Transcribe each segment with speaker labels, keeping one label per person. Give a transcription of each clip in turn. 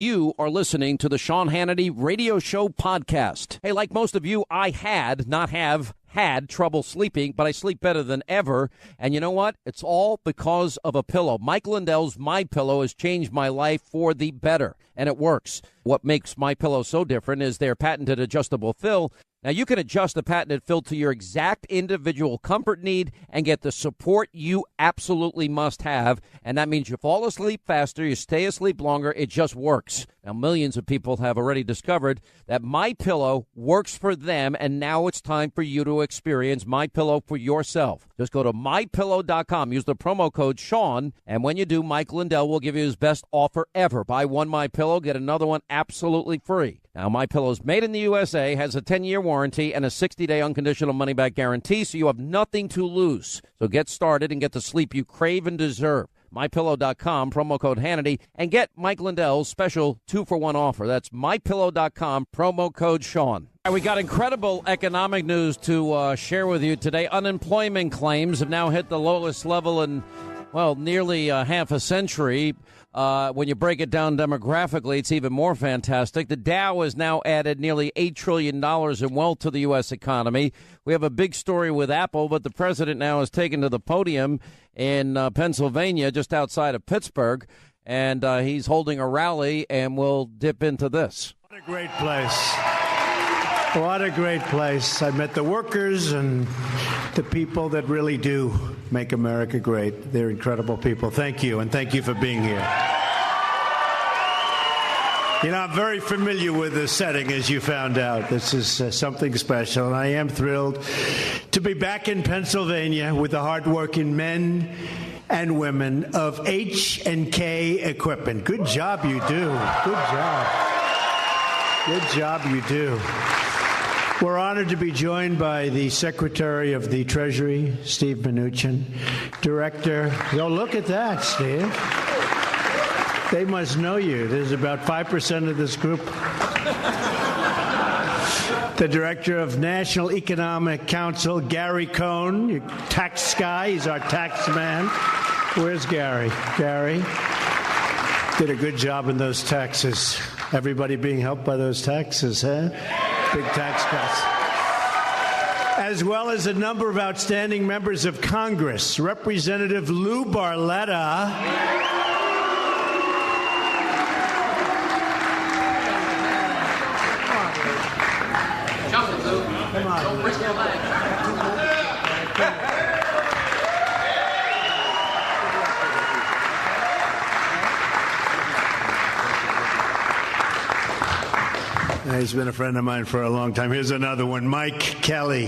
Speaker 1: You are listening to the Sean Hannity Radio Show podcast. Hey, like most of you, I had trouble sleeping, but I sleep better than ever. And you know what? It's all because of a pillow. Mike Lindell's My Pillow has changed my life for the better, and it works. What makes My Pillow so different is their patented adjustable fill. Now, you can adjust the patented fill to your exact individual comfort need and get the support you absolutely must have. And that means you fall asleep faster, you stay asleep longer. It just works. Now, millions of people have already discovered that My Pillow works for them, and now it's time for you to experience My Pillow for yourself. Just go to MyPillow.com. Use the promo code Sean, and when you do, Mike Lindell will give you his best offer ever. Buy one My Pillow, get another one absolutely free. Now, My Pillow's made in the USA, has a 10-year warranty and a 60-day unconditional money-back guarantee, so you have nothing to lose. So get started and get the sleep you crave and deserve. MyPillow.com, promo code Hannity, and get Mike Lindell's special 2-for-1 offer. That's MyPillow.com, promo code Sean. We got incredible economic news to share with you today. Unemployment claims have now hit the lowest level in, well, nearly half a century. When you break it down demographically, it's even more fantastic. The Dow has now added nearly $8 trillion in wealth to the U.S. economy. We have a big story with Apple, but the president now is taken to the podium in Pennsylvania, just outside of Pittsburgh, and he's holding a rally, and we'll dip into this.
Speaker 2: What a great place. What a great place. I met the workers and the people that really do make America great. They're incredible people. Thank you, and thank you for being here. You know, I'm very familiar with the setting, as you found out. This is something special, and I am thrilled to be back in Pennsylvania with the hardworking men and women of H&K Equipment. Good job you do. Good job. Good job you do. We're honored to be joined by the Secretary of the Treasury, Steve Mnuchin, Director. Oh, look at that, Steve. They must know you. There's about 5% of this group. The Director of National Economic Council, Gary Cohn, your tax guy. He's our tax man. Where's Gary? Gary did a good job in those taxes. Everybody being helped by those taxes, huh? Big tax cuts. As well as a number of outstanding members of Congress. Representative Lou Barletta. Come on. Don't risk your leg. He's been a friend of mine for a long time. Here's another one, Mike Kelly.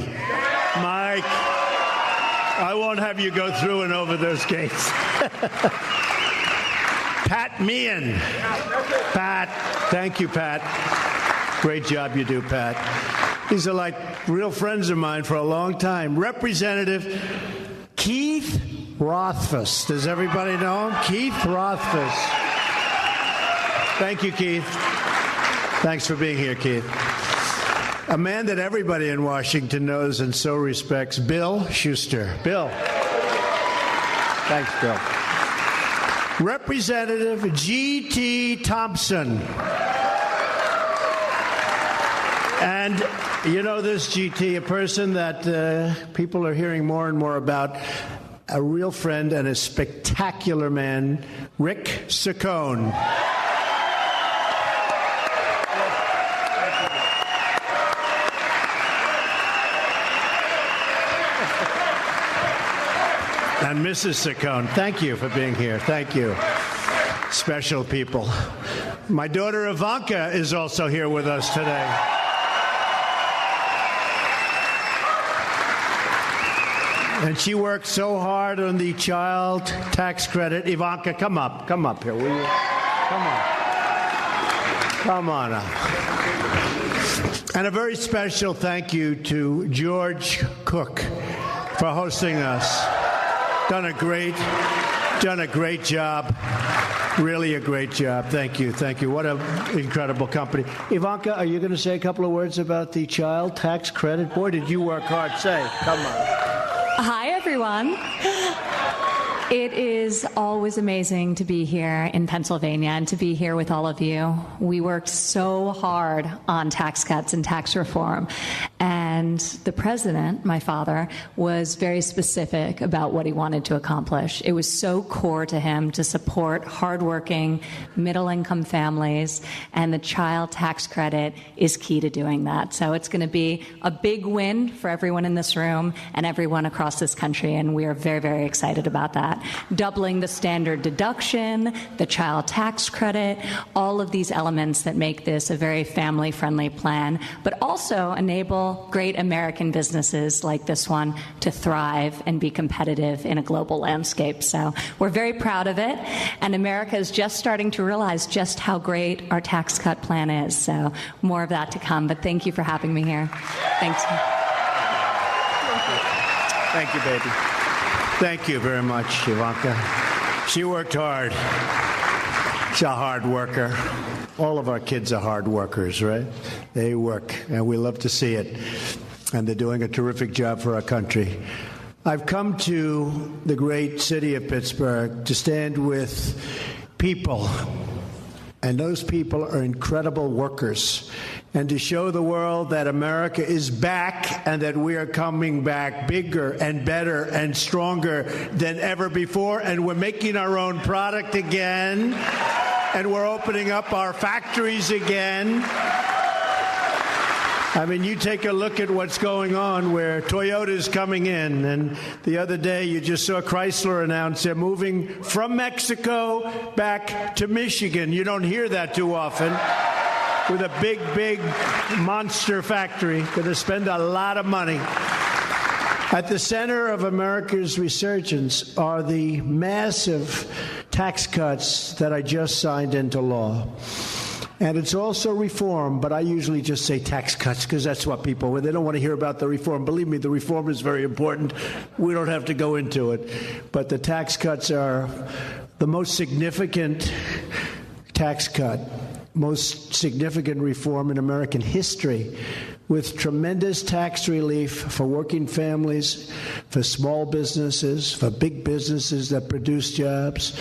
Speaker 2: Mike, I won't have you go through and over those gates. Pat Meehan. Pat, thank you, Pat. Great job you do, Pat. These are like real friends of mine for a long time. Representative Keith Rothfuss. Does everybody know him? Keith Rothfuss. Thank you, Keith. Thanks for being here, Keith. A man that everybody in Washington knows and so respects, Bill Schuster. Bill. Thanks, Bill. Representative G.T. Thompson. And you know this, G.T., a person that people are hearing more and more about, a real friend and a spectacular man, Rick Saccone. And Mrs. Saccone, thank you for being here. Thank you. Special people. My daughter Ivanka is also here with us today. And she worked so hard on the child tax credit. Ivanka, come up here, will you? Come on up. And a very special thank you to George Cook for hosting us. Done a great job. Really a great job. Thank you. What an incredible company. Ivanka, are you going to say a couple of words about the child tax credit? Boy, did you work hard. Say, come on.
Speaker 3: Hi, everyone. It is always amazing to be here in Pennsylvania and to be here with all of you. We worked so hard on tax cuts and tax reform, and the president, my father, was very specific about what he wanted to accomplish. It was so core to him to support hardworking, middle-income families, and the child tax credit is key to doing that. So it's going to be a big win for everyone in this room and everyone across this country, and we are very, very excited about that. Doubling the standard deduction, the child tax credit, all of these elements that make this a very family-friendly plan, but also enable great American businesses like this one to thrive and be competitive in a global landscape. So we're very proud of it, and America is just starting to realize just how great our tax cut plan is. So more of that to come, but thank you for having me here. Thanks.
Speaker 2: Thank you, baby. Thank you very much, Ivanka. She worked hard. She's a hard worker. All of our kids are hard workers, right? They work, and we love to see it. And they're doing a terrific job for our country. I've come to the great city of Pittsburgh to stand with people, and those people are incredible workers, and to show the world that America is back and that we are coming back bigger and better and stronger than ever before, and we're making our own product again, and we're opening up our factories again. I mean, you take a look at what's going on where Toyota's coming in, and the other day you just saw Chrysler announce they're moving from Mexico back to Michigan. You don't hear that too often. With a big, big monster factory, going to spend a lot of money. At the center of America's resurgence are the massive tax cuts that I just signed into law. And it's also reform, but I usually just say tax cuts because that's what people, when they don't want to hear about the reform. Believe me, the reform is very important. We don't have to go into it. But the tax cuts are the most significant tax cut, most significant reform in American history, with tremendous tax relief for working families, for small businesses, for big businesses that produce jobs,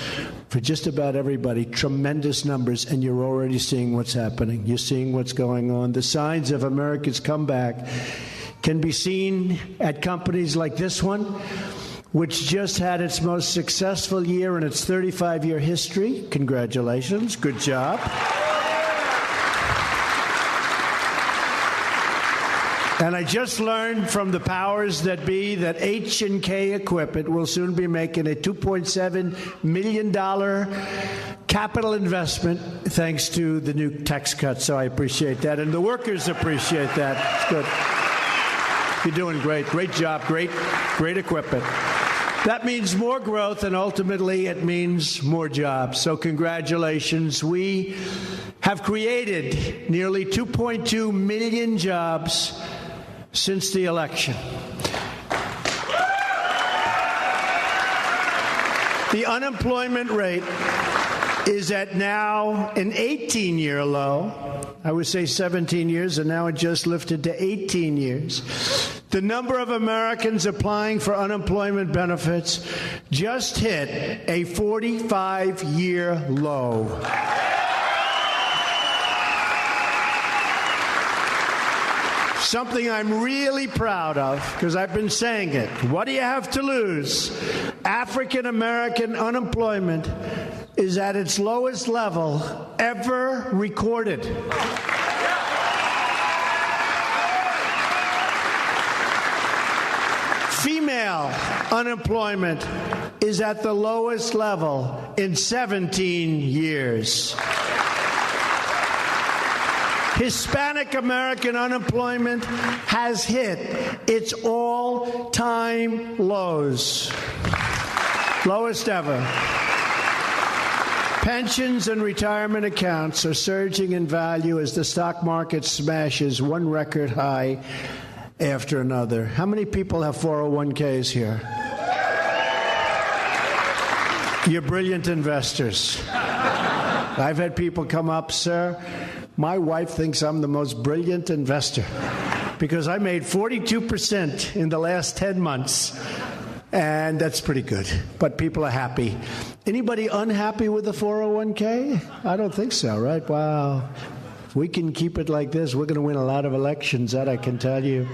Speaker 2: for just about everybody. Tremendous numbers, and you're already seeing what's happening. You're seeing what's going on. The signs of America's comeback can be seen at companies like this one, which just had its most successful year in its 35-year history. Congratulations. Good job. And I just learned from the powers that be that H&K Equipment will soon be making a $2.7 million capital investment thanks to the new tax cuts. So I appreciate that. And the workers appreciate that. It's good. You're doing great. Great job. Great equipment. That means more growth, and ultimately it means more jobs. So congratulations. We have created nearly 2.2 million jobs since the election. The unemployment rate is at now an 18-year low. I would say 17 years, and now it just lifted to 18 years. The number of Americans applying for unemployment benefits just hit a 45-year low. Something I'm really proud of, because I've been saying it. What do you have to lose? African American unemployment is at its lowest level ever recorded. Female unemployment is at the lowest level in 17 years. Hispanic American unemployment has hit its all-time lows. Lowest ever. Pensions and retirement accounts are surging in value as the stock market smashes one record high after another. How many people have 401ks here? You're brilliant investors. I've had people come up, sir, my wife thinks I'm the most brilliant investor because I made 42% in the last 10 months. And that's pretty good. But people are happy. Anybody unhappy with the 401k? I don't think so, right? Wow. If we can keep it like this, we're going to win a lot of elections, that I can tell you.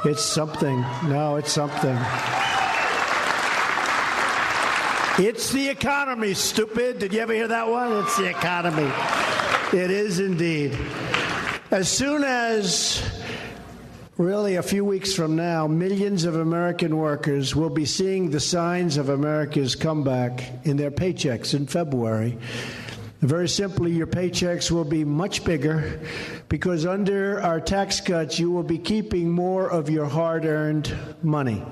Speaker 2: It's something. No, it's something. It's the economy, stupid. Did you ever hear that one? It's the economy. It is indeed. As soon as really a few weeks from now, millions of American workers will be seeing the signs of America's comeback in their paychecks in February. Very simply, your paychecks will be much bigger because under our tax cuts, you will be keeping more of your hard-earned money.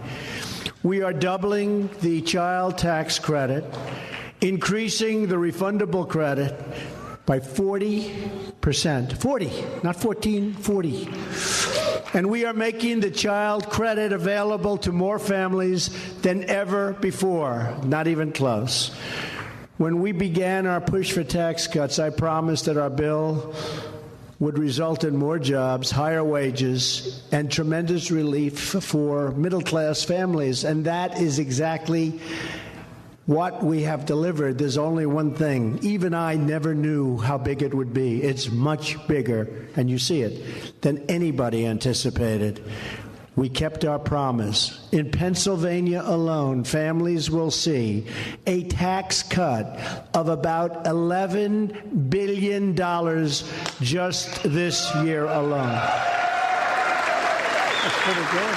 Speaker 2: We are doubling the child tax credit, increasing the refundable credit by 40%. 40, not 14, 40. And we are making the child credit available to more families than ever before, not even close. When we began our push for tax cuts, I promised that our bill would result in more jobs, higher wages, and tremendous relief for middle-class families. And that is exactly what we have delivered. There's only one thing. Even I never knew how big it would be. It's much bigger, and you see it, than anybody anticipated. We kept our promise. In Pennsylvania alone, families will see a tax cut of about $11 billion just this year alone. That's pretty good.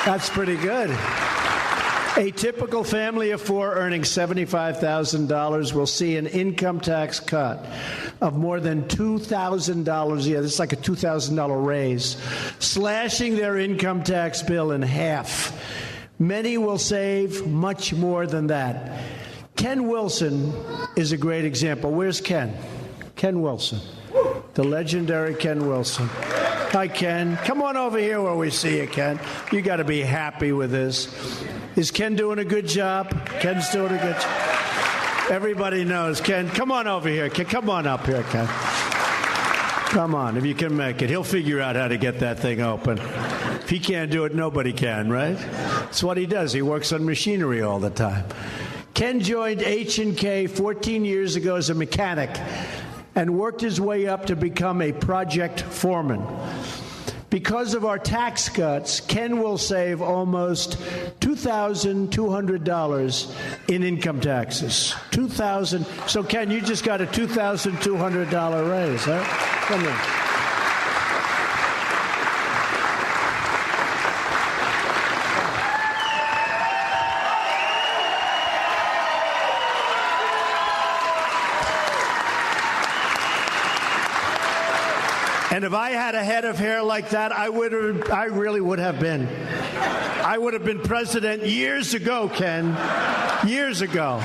Speaker 2: That's pretty good. A typical family of four earning $75,000 will see an income tax cut of more than $2,000 a year. This is like a $2,000 raise, slashing their income tax bill in half. Many will save much more than that. Ken Wilson is a great example. Where's Ken? Ken Wilson, the legendary Ken Wilson. Hi, Ken. Come on over here where we see you, Ken. You got to be happy with this. Is Ken doing a good job? Ken's doing a good job. Everybody knows. Ken, come on over here. Ken, come on up here, Ken. Come on, if you can make it. He'll figure out how to get that thing open. If he can't do it, nobody can, right? That's what he does. He works on machinery all the time. Ken joined H&K 14 years ago as a mechanic and worked his way up to become a project foreman. Because of our tax cuts, Ken will save almost $2,200 in income taxes. $2,000. So, Ken, you just got a $2,200 raise, huh? Come here. And if I had a head of hair like that, I really would have been. I would have been president years ago, Ken. Years ago.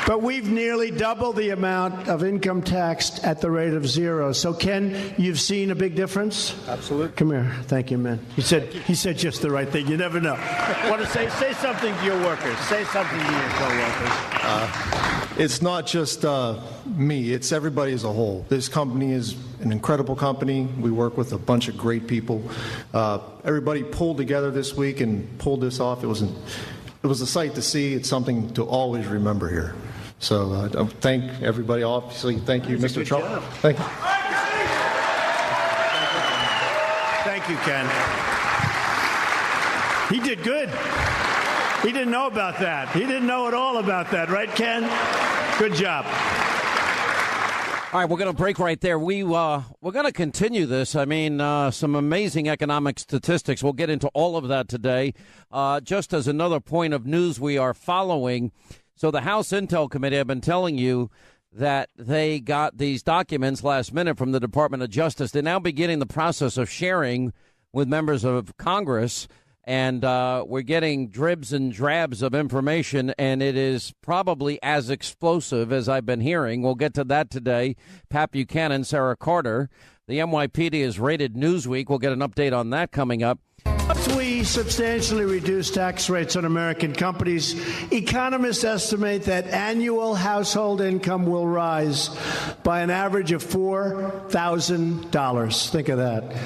Speaker 2: But we've nearly doubled the amount of income taxed at the rate of zero. So, Ken, you've seen a big difference?
Speaker 4: Absolutely.
Speaker 2: Come here. Thank you, man. He said just the right thing. You never know. Want to say something to your workers. Say something to your co-workers.
Speaker 4: It's not just me. It's everybody as a whole. This company is an incredible company. We work with a bunch of great people. Everybody pulled together this week and pulled this off. It was a sight to see. It's something to always remember here. So thank everybody. Obviously, thank you, Mr. Trump. Thank you.
Speaker 2: Thank you, Ken. He did good. He didn't know about that. He didn't know at all about that, right, Ken? Good job.
Speaker 1: All right, we're going to break right there. We're going to continue this. I mean, some amazing economic statistics. We'll get into all of that today. Just as another point of news we are following. So the House Intel Committee, I've been telling you that they got these documents last minute from the Department of Justice. They're now beginning the process of sharing with members of Congress. And we're getting dribs and drabs of information, and it is probably as explosive as I've been hearing. We'll get to that today. Pat Buchanan, Sarah Carter. The NYPD has raided Newsweek. We'll get an update on that coming up.
Speaker 2: We substantially reduce tax rates on American companies. Economists estimate that annual household income will rise by an average of $4,000. Think of that.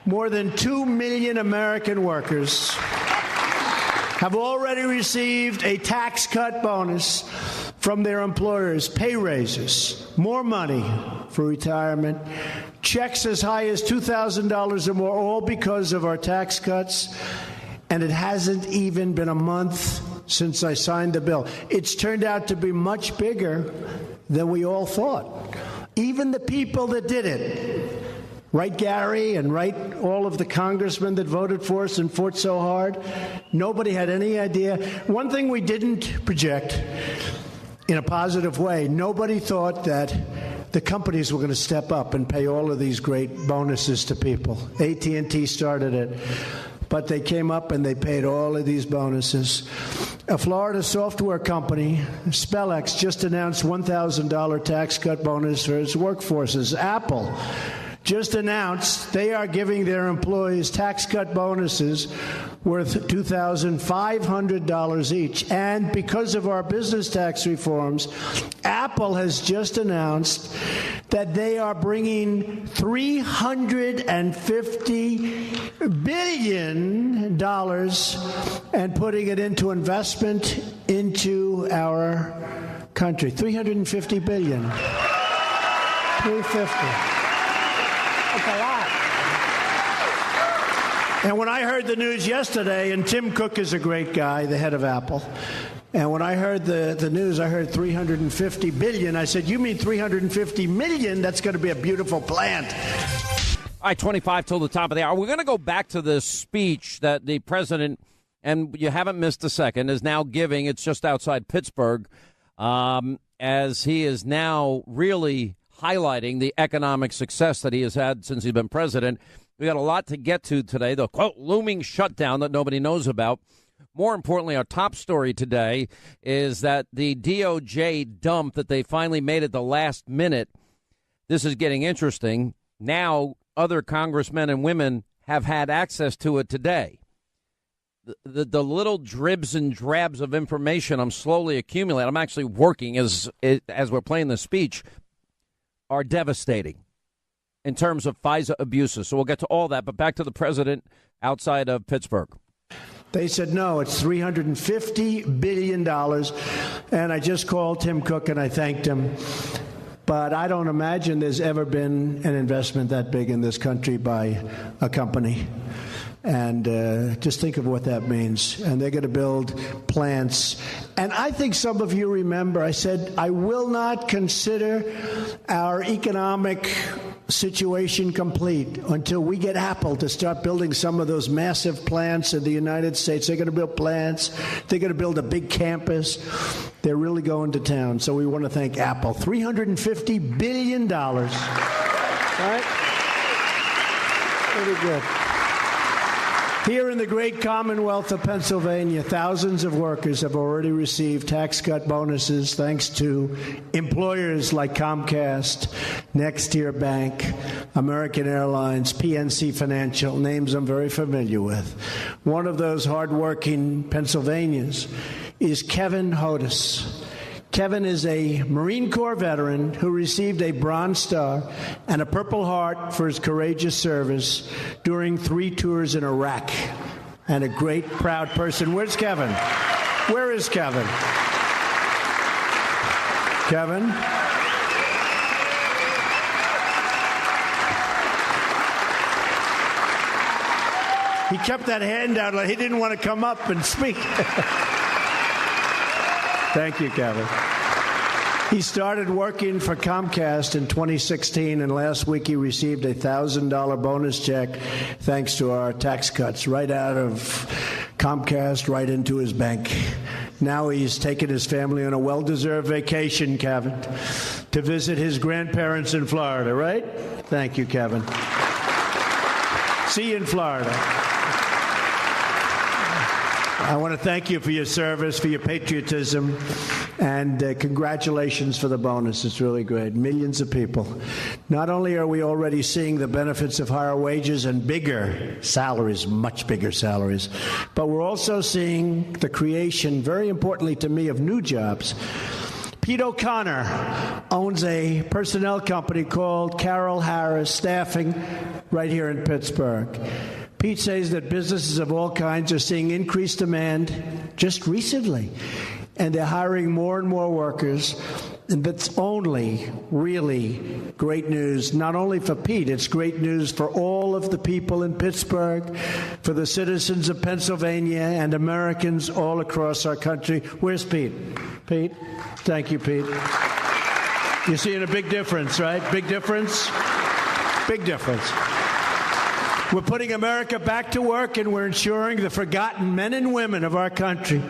Speaker 2: More than 2 million American workers have already received a tax cut bonus from their employers, pay raises, more money for retirement, checks as high as $2,000 or more, all because of our tax cuts. And it hasn't even been a month since I signed the bill. It's turned out to be much bigger than we all thought. Even the people that did it, right, Gary, and right, all of the congressmen that voted for us and fought so hard, nobody had any idea. One thing we didn't project in a positive way, nobody thought that the companies were going to step up and pay all of these great bonuses to people. AT&T started it, but they came up and they paid all of these bonuses. A Florida software company, Spellex, just announced $1,000 tax cut bonus for its workforces. Apple just announced they are giving their employees tax cut bonuses worth $2,500 each. And because of our business tax reforms, Apple has just announced that they are bringing $350 billion and putting it into investment into our country. $350 billion. $350. That's a lot. And when I heard the news yesterday, and Tim Cook is a great guy, the head of Apple, and when I heard the news, I heard $350 billion. I said, you mean $350 million? That's going to be a beautiful plant.
Speaker 1: All right, 25 till the top of the hour. We're going to go back to this speech that the president, and you haven't missed a second, is now giving. It's just outside Pittsburgh, as he is now really highlighting the economic success that he has had since he's been president. We got a lot to get to today. The, quote, looming shutdown that nobody knows about. More importantly, our top story today is that the DOJ dump that they finally made at the last minute, this is getting interesting. Now other congressmen and women have had access to it today. The little dribs and drabs of information I'm slowly accumulating, I'm actually working as we're playing the speech, are devastating in terms of FISA abuses. So we'll get to all that, but back to the president outside of Pittsburgh.
Speaker 2: They said, no, it's $350 billion. And I just called Tim Cook and I thanked him. But I don't imagine there's ever been an investment that big in this country by a company. And just think of what that means. And they're going to build plants. And I think some of you remember, I said, I will not consider our economic situation complete until we get Apple to start building some of those massive plants in the United States. They're going to build plants. They're going to build a big campus. They're really going to town. So we want to thank Apple. $350 billion. Right? Pretty good. Here in the great Commonwealth of Pennsylvania, thousands of workers have already received tax cut bonuses thanks to employers like Comcast, Next Tier Bank, American Airlines, PNC Financial, names I'm very familiar with. One of those hardworking Pennsylvanians is Kevin Hodis. Kevin is a Marine Corps veteran who received a Bronze Star and a Purple Heart for his courageous service during 3 tours in Iraq. And a great, proud person. Where's Kevin? Where is Kevin? Kevin? He kept that hand out like he didn't want to come up and speak. Thank you, Kevin. He started working for Comcast in 2016, and last week he received a $1,000 bonus check thanks to our tax cuts right out of Comcast, right into his bank. Now he's taken his family on a well-deserved vacation, Kevin, to visit his grandparents in Florida, right? Thank you, Kevin. See you in Florida. I want to thank you for your service, for your patriotism, And congratulations for the bonus. It's really great. Millions of people. Not only are we already seeing the benefits of higher wages and bigger salaries, much bigger salaries, but we're also seeing the creation, very importantly to me, of new jobs. Pete O'Connor owns a personnel company called Carroll Harris Staffing right here in Pittsburgh. Pete says that businesses of all kinds are seeing increased demand just recently, and they're hiring more and more workers. And that's only really great news, not only for Pete, it's great news for all of the people in Pittsburgh, for the citizens of Pennsylvania and Americans all across our country. Where's Pete? Pete? Thank you, Pete. You're seeing a big difference, right? Big difference? Big difference. We're putting America back to work, and we're ensuring the forgotten men and women of our country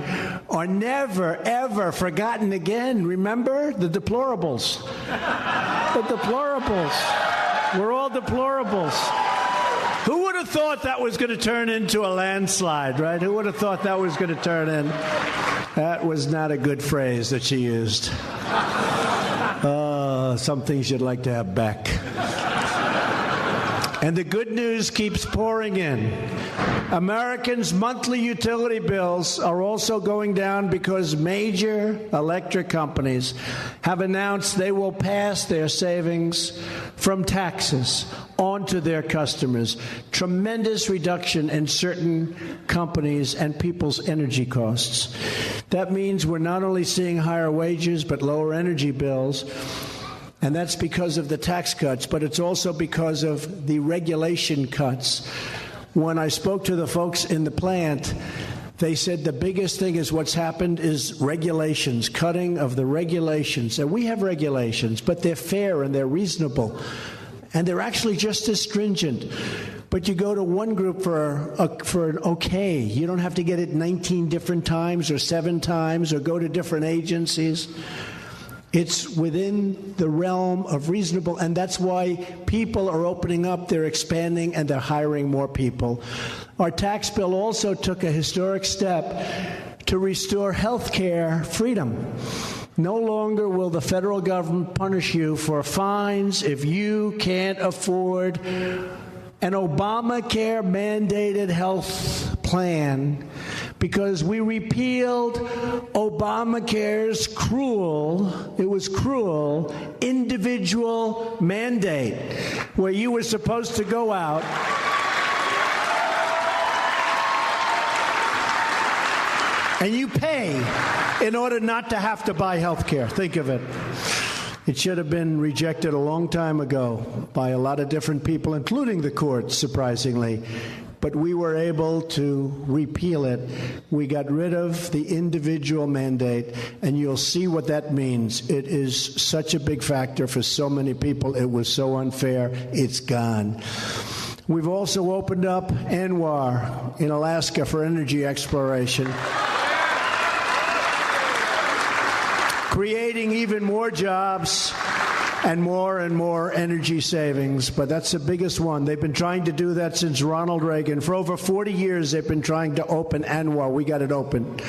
Speaker 2: are never, ever forgotten again. Remember? The deplorables. The deplorables. We're all deplorables. Who would have thought that was going to turn into a landslide, right? Who would have thought that was going to turn in? That was not a good phrase that she used. Some things you'd like to have back. And the good news keeps pouring in. Americans' monthly utility bills are also going down because major electric companies have announced they will pass their savings from taxes onto their customers. Tremendous reduction in certain companies and people's energy costs. That means we're not only seeing higher wages but lower energy bills. And that's because of the tax cuts, but it's also because of the regulation cuts. When I spoke to the folks in the plant, they said the biggest thing is what's happened is regulations, cutting of the regulations. And we have regulations, but they're fair and they're reasonable. And they're actually just as stringent. But you go to one group for an okay. You don't have to get it 19 different times or 7 times or go to different agencies. It's within the realm of reasonable, and that's why people are opening up, they're expanding, and they're hiring more people. Our tax bill also took a historic step to restore health care freedom. No longer will the federal government punish you for fines if you can't afford an Obamacare mandated health plan, because we repealed Obamacare's cruel individual mandate, where you were supposed to go out and you pay in order not to have to buy health care. Think of it. It should have been rejected a long time ago by a lot of different people, including the courts, surprisingly. But we were able to repeal it. We got rid of the individual mandate, and you'll see what that means. It is such a big factor for so many people. It was so unfair. It's gone. We've also opened up ANWR in Alaska for energy exploration, creating even more jobs and more energy savings. But that's the biggest one. They've been trying to do that since Ronald Reagan. For over 40 years, they've been trying to open ANWR. We got it open.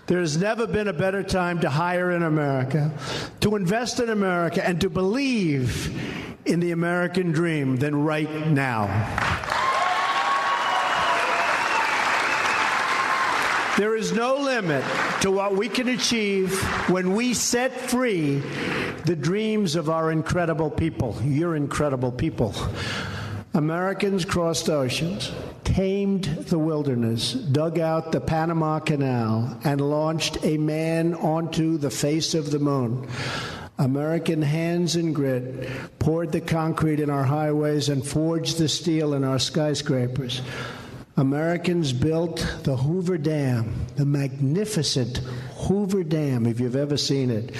Speaker 2: There's never been a better time to hire in America, to invest in America, and to believe in the American dream than right now. There is no limit to what we can achieve when we set free the dreams of our incredible people. You're incredible people. Americans crossed oceans, tamed the wilderness, dug out the Panama Canal, and launched a man onto the face of the moon. American hands and grit poured the concrete in our highways and forged the steel in our skyscrapers. Americans built the Hoover Dam, the magnificent Hoover Dam, if you've ever seen it.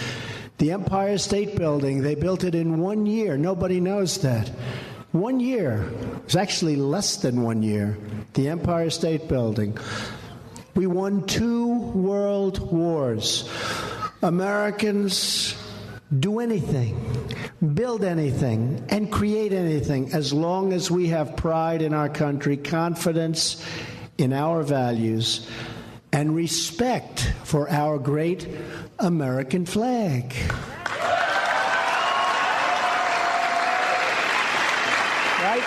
Speaker 2: The Empire State Building, they built it in 1 year. Nobody knows that. 1 year. It's actually less than 1 year. The Empire State Building. We won 2 world wars. Americans do anything, build anything, and create anything as long as we have pride in our country, confidence in our values, and respect for our great American flag. Right?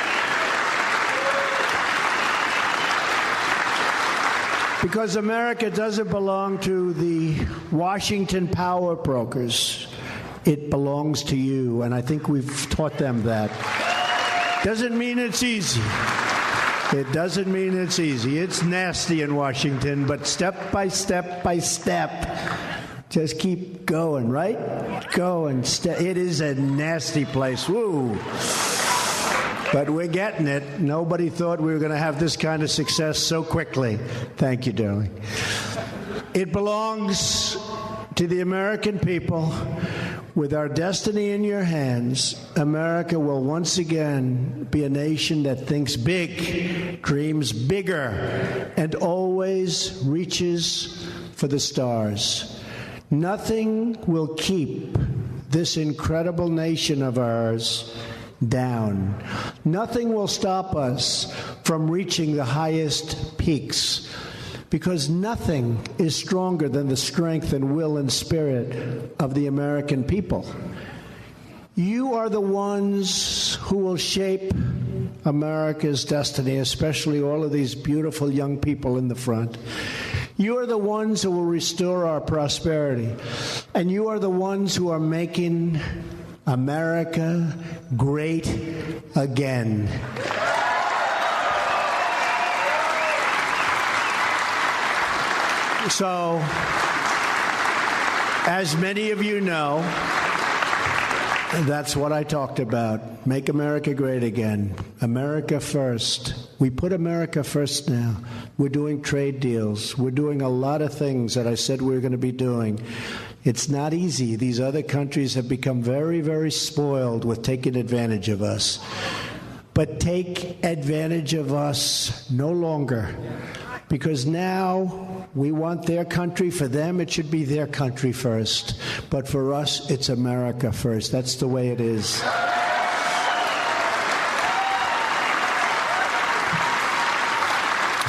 Speaker 2: Because America doesn't belong to the Washington power brokers. It belongs to you, and I think we've taught them that. Doesn't mean it's easy. It doesn't mean it's easy. It's nasty in Washington, but step by step by step, just keep going, right? Going. It is a nasty place. Woo. But we're getting it. Nobody thought we were going to have this kind of success so quickly. Thank you, darling. It belongs to the American people. With our destiny in your hands, America will once again be a nation that thinks big, dreams bigger, and always reaches for the stars. Nothing will keep this incredible nation of ours down. Nothing will stop us from reaching the highest peaks. Because nothing is stronger than the strength and will and spirit of the American people. You are the ones who will shape America's destiny, especially all of these beautiful young people in the front. You are the ones who will restore our prosperity. And you are the ones who are making America great again. So, as many of you know, that's what I talked about. Make America great again. America first. We put America first now. We're doing trade deals. We're doing a lot of things that I said we were going to be doing. It's not easy. These other countries have become very, very spoiled with taking advantage of us. But take advantage of us no longer. Because now we want their country. For them, it should be their country first. But for us, it's America first. That's the way it is.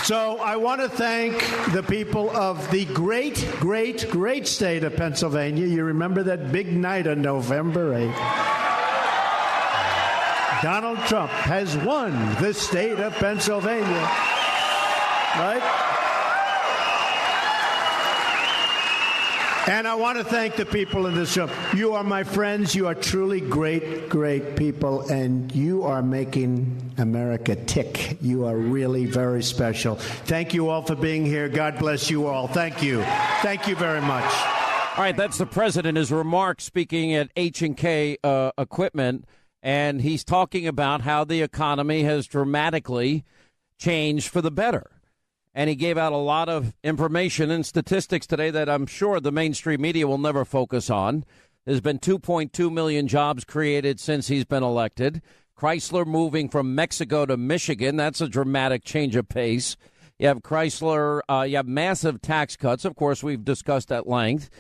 Speaker 2: So I want to thank the people of the great, great, great state of Pennsylvania. You remember that big night on November 8th? Donald Trump has won the state of Pennsylvania. Right? And I want to thank the people in this room. You are my friends. You are truly great, great people. And you are making America tick. You are really very special. Thank you all for being here. God bless you all. Thank you. Thank you very much.
Speaker 1: All right, that's the president. His remarks speaking at H&K Equipment. And he's talking about how the economy has dramatically changed for the better. And he gave out a lot of information and statistics today that I'm sure the mainstream media will never focus on. There's been 2.2 million jobs created since he's been elected. Chrysler moving from Mexico to Michigan. That's a dramatic change of pace. You have Chrysler. You have massive tax cuts. Of course, we've discussed at length.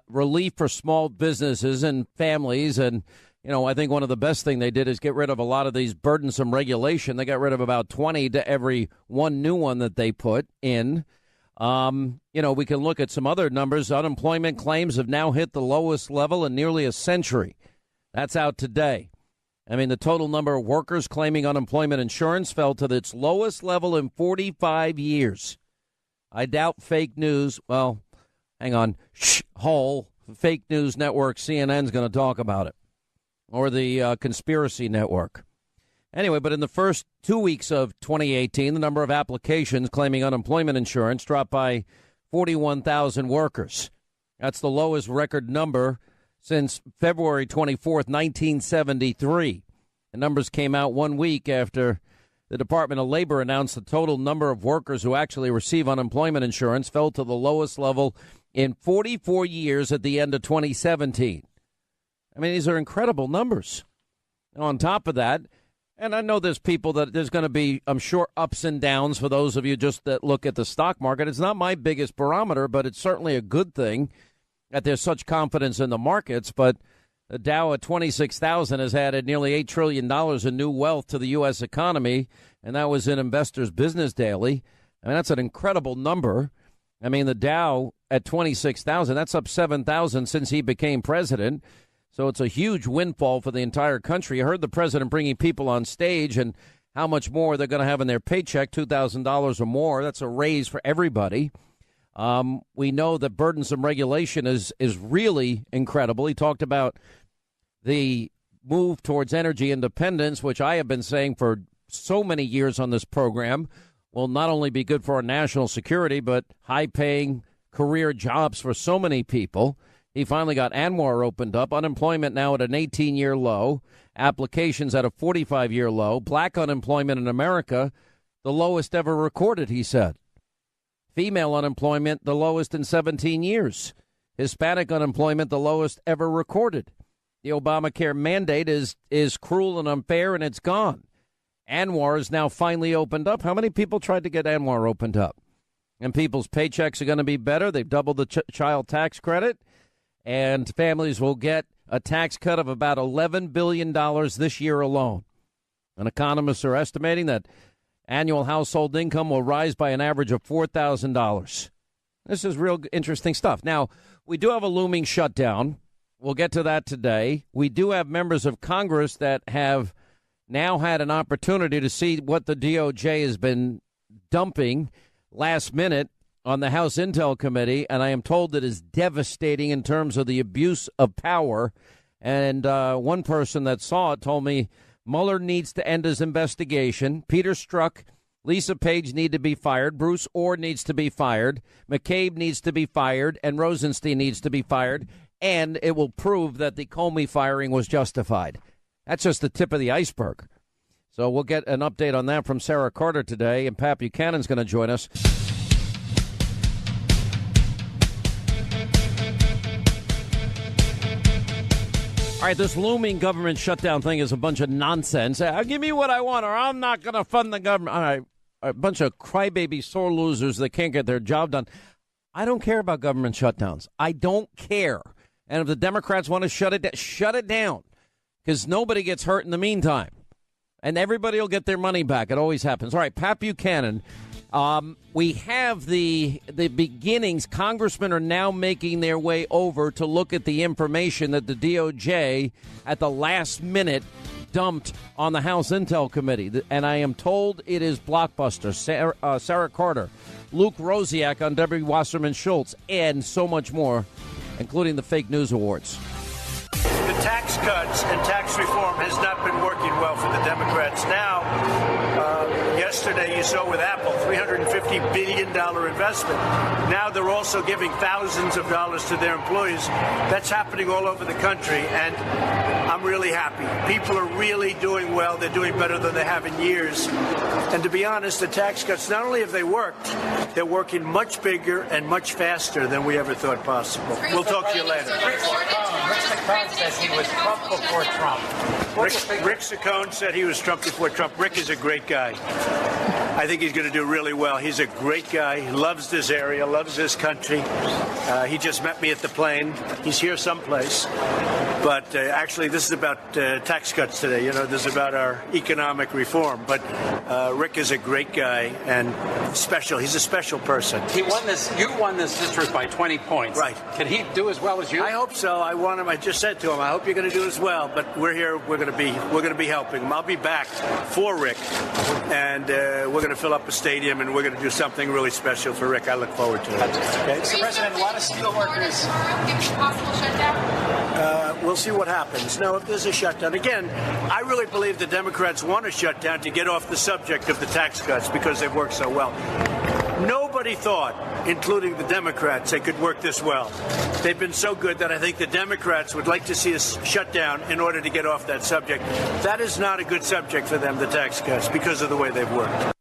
Speaker 1: Relief for small businesses and families. And, you know, I think one of the best thing they did is get rid of a lot of these burdensome regulation. They got rid of about 20 to every one new one that they put in. You know, we can look at some other numbers. Unemployment claims have now hit the lowest level in nearly a century. That's out today. I mean, the total number of workers claiming unemployment insurance fell to its lowest level in 45 years. I doubt fake news. Well, hang on. Whole fake news network CNN's going to talk about it. Or the conspiracy network. Anyway, but in the first 2 weeks of 2018, the number of applications claiming unemployment insurance dropped by 41,000 workers. That's the lowest record number since February 24th, 1973. The numbers came out 1 week after the Department of Labor announced the total number of workers who actually receive unemployment insurance fell to the lowest level in 44 years at the end of 2017. I mean, these are incredible numbers. And on top of that, and I know there's people that there's going to be, I'm sure, ups and downs for those of you just that look at the stock market. It's not my biggest barometer, but it's certainly a good thing that there's such confidence in the markets. But the Dow at 26,000 has added nearly $8 trillion in new wealth to the U.S. economy, and that was in Investors Business Daily. I mean, that's an incredible number. I mean, the Dow at 26,000, that's up 7,000 since he became president. So it's a huge windfall for the entire country. I heard the president bringing people on stage and how much more they're going to have in their paycheck, $2,000 or more. That's a raise for everybody. We know that burdensome regulation is really incredible. He talked about the move towards energy independence, which I have been saying for so many years on this program, will not only be good for our national security, but high-paying career jobs for so many people. He finally got ANWR opened up. Unemployment now at an 18-year low. Applications at a 45-year low. Black unemployment in America, the lowest ever recorded, he said. Female unemployment, the lowest in 17 years. Hispanic unemployment, the lowest ever recorded. The Obamacare mandate is cruel and unfair, and it's gone. ANWR is now finally opened up. How many people tried to get ANWR opened up? And people's paychecks are going to be better. They've doubled the child tax credit, and families will get a tax cut of about $11 billion this year alone. And economists are estimating that annual household income will rise by an average of $4,000. This is real interesting stuff. Now, we do have a looming shutdown. We'll get to that today. We do have members of Congress that have now had an opportunity to see what the DOJ has been dumping last minute on the House Intel Committee, and I am told it is devastating in terms of the abuse of power. And one person that saw it told me Mueller needs to end his investigation. Peter Strzok, Lisa Page need to be fired. Bruce Orr needs to be fired. McCabe needs to be fired. And Rosenstein needs to be fired. And it will prove that the Comey firing was justified. That's just the tip of the iceberg. So we'll get an update on that from Sarah Carter today, and Pat Buchanan's going to join us. All right, this looming government shutdown thing is a bunch of nonsense. Give me what I want, or I'm not going to fund the government. All right, a bunch of crybaby sore losers that can't get their job done. I don't care about government shutdowns. I don't care. And if the Democrats want to shut it down, because nobody gets hurt in the meantime. And everybody will get their money back. It always happens. All right, Pat Buchanan. We have the beginnings. Congressmen are now making their way over to look at the information that the DOJ at the last minute dumped on the House Intel Committee. And I am told it is blockbuster. Sarah Carter, Luke Rosiak on Debbie Wasserman Schultz, and so much more, including the fake news awards.
Speaker 2: The tax cuts and tax reform has not been working well for the Democrats. Now, yesterday you saw with Apple, $350 billion investment. Now they're also giving thousands of dollars to their employees. That's happening all over the country, and I'm really happy. People are really doing well. They're doing better than they have in years. And to be honest, the tax cuts, not only have they worked, they're working much bigger and much faster than we ever thought possible. We'll talk to you later.
Speaker 5: Rick says he was Trump before Trump.
Speaker 2: Rick Saccone said he was Trump before Trump. Rick is a great guy. I think he's going to do really well. He's a great guy. He loves this area, loves this country. He just met me at the plane. He's here someplace. But actually, this is about tax cuts today. You know, this is about our economic reform. But Rick is a great guy and special. He's a special person.
Speaker 5: He won this. You won this district by 20 points.
Speaker 2: Right.
Speaker 5: Can he do as well as you?
Speaker 2: I hope so. I want him. I just said to him, I hope you're going to do as well. But we're here. We're going to be helping him. I'll be back for Rick, and we're going to fill up a stadium, and we're going to do something really special for Rick. I look forward to it.
Speaker 5: Okay. Mr. President, a lot of steel workers.
Speaker 6: Possible shutdown?
Speaker 2: We'll see what happens. Now, if there's a shutdown, again, I really believe the Democrats want a shutdown to get off the subject of the tax cuts because they've worked so well. Nobody thought, including the Democrats, they could work this well. They've been so good that I think the Democrats would like to see us shut down in order to get off that subject. That is not a good subject for them, the tax cuts, because of the way they've worked.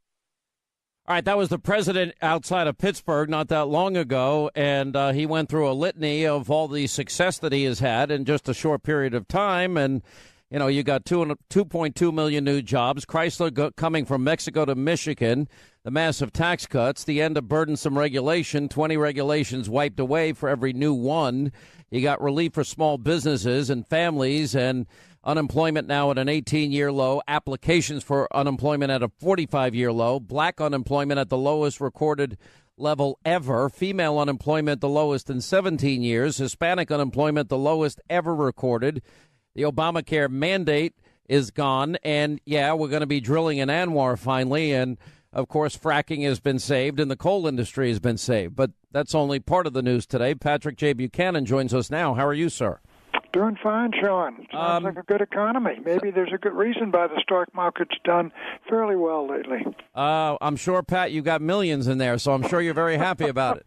Speaker 1: All right, that was the president outside of Pittsburgh not that long ago, and he went through a litany of all the success that he has had in just a short period of time. And, you know, you got 2.2 million new jobs, Chrysler coming from Mexico to Michigan, the massive tax cuts, the end of burdensome regulation, 20 regulations wiped away for every new one. You got relief for small businesses and families, and unemployment now at an 18-year low, applications for unemployment at a 45-year low, black unemployment at the lowest recorded level ever. Female unemployment the lowest in 17 years. Hispanic unemployment the lowest ever recorded. The Obamacare mandate is gone. And, yeah, we're going to be drilling in Anwar finally. And, of course, fracking has been saved and the coal industry has been saved. But that's only part of the news today. Patrick J. Buchanan joins us now. How are you, sir?
Speaker 7: Doing fine, Sean. Sounds like a good economy. Maybe there's a good reason why the stock market's done fairly well lately.
Speaker 1: I'm sure, Pat, you got millions in there, so I'm sure you're very happy about it.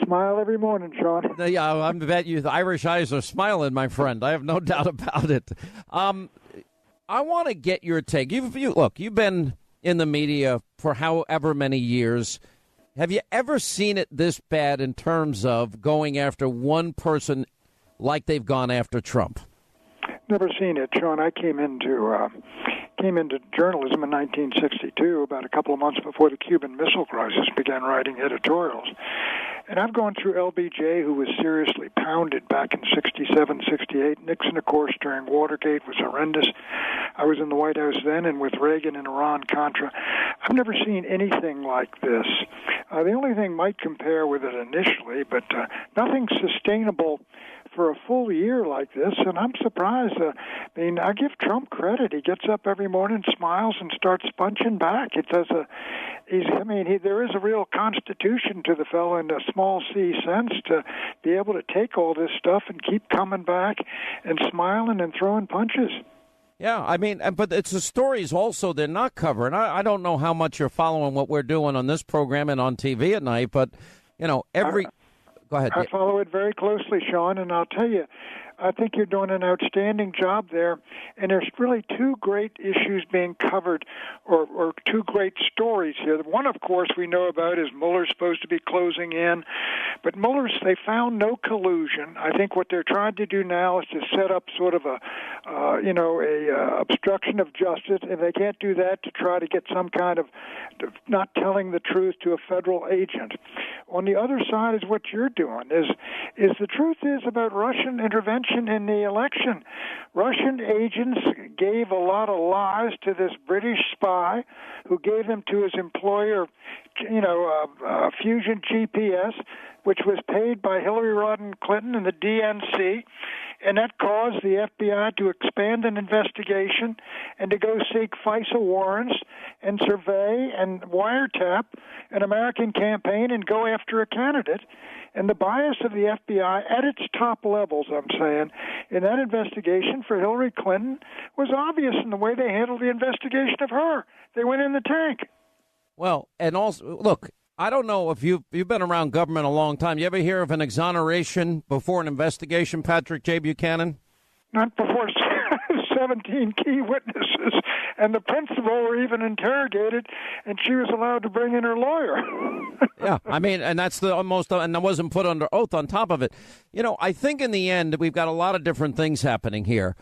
Speaker 7: Smile every morning, Sean.
Speaker 1: Yeah, I bet you the Irish eyes are smiling, my friend. I have no doubt about it. I want to get your take. You've been in the media for however many years. Have you ever seen it this bad in terms of going after one person like they've gone after Trump?
Speaker 7: Never seen it, Sean. I came into journalism in 1962, about a couple of months before the Cuban Missile Crisis, began writing editorials. And I've gone through LBJ, who was seriously pounded back in 67, 68. Nixon, of course, during Watergate was horrendous. I was in the White House then, and with Reagan and Iran-Contra. I've never seen anything like this. The only thing might compare with it initially, but nothing sustainable for a full year like this, and I'm surprised. I give Trump credit. He gets up every morning, smiles, and starts punching back. There is a real constitution to the fellow in a small C sense to be able to take all this stuff and keep coming back and smiling and throwing punches.
Speaker 1: Yeah, but it's the stories also they're not covering. I don't know how much you're following what we're doing on this program and on TV at night, but, Go ahead.
Speaker 7: I follow it very closely, Sean, and I'll tell you, I think you're doing an outstanding job there, and there's really two great issues being covered, or two great stories here. One, of course, we know about is Mueller's supposed to be closing in, but they found no collusion. I think what they're trying to do now is to set up sort of a obstruction of justice, and they can't do that to try to get some kind of not telling the truth to a federal agent. On the other side is what you're doing, is the truth is about Russian intervention in the election. Russian agents gave a lot of lies to this British spy who gave them to his employer, Fusion GPS, which was paid by Hillary Rodham Clinton and the DNC, and that caused the FBI to expand an investigation and to go seek FISA warrants and survey and wiretap an American campaign and go after a candidate. And the bias of the FBI at its top levels, I'm saying, in that investigation for Hillary Clinton was obvious in the way they handled the investigation of her. They went in the tank.
Speaker 1: Well, and also, look, I don't know if you've been around government a long time. You ever hear of an exoneration before an investigation, Patrick J. Buchanan?
Speaker 7: Not before 17 key witnesses, and the principal were even interrogated, and she was allowed to bring in her lawyer.
Speaker 1: Yeah, and that's the almost, and that wasn't put under oath on top of it. I think in the end, we've got a lot of different things happening here.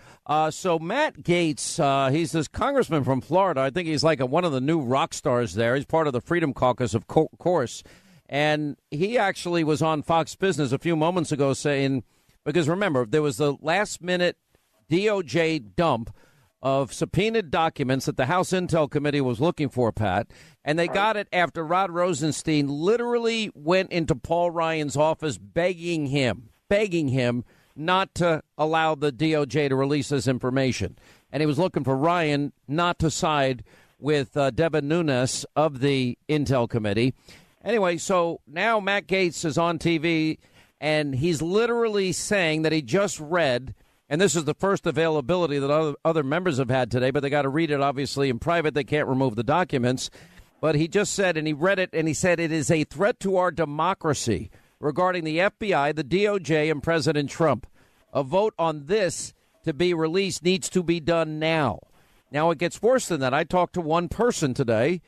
Speaker 1: So Matt Gaetz, he's this congressman from Florida. I think he's like one of the new rock stars there. He's part of the Freedom Caucus, of course. And he actually was on Fox Business a few moments ago saying, because remember, there was the last-minute DOJ dump of subpoenaed documents that the House Intel Committee was looking for, Pat, and they got it after Rod Rosenstein literally went into Paul Ryan's office begging him not to allow the DOJ to release this information. And he was looking for Ryan not to side with Devin Nunes of the Intel Committee. Anyway, so now Matt Gaetz is on TV, and he's literally saying that he just read, and this is the first availability that other members have had today, but they got to read it, obviously, in private. They can't remove the documents. But he just said, and he read it, and he said, it is a threat to our democracy regarding the FBI, the DOJ, and President Trump. A vote on this to be released needs to be done now. Now, it gets worse than that. I talked to one person today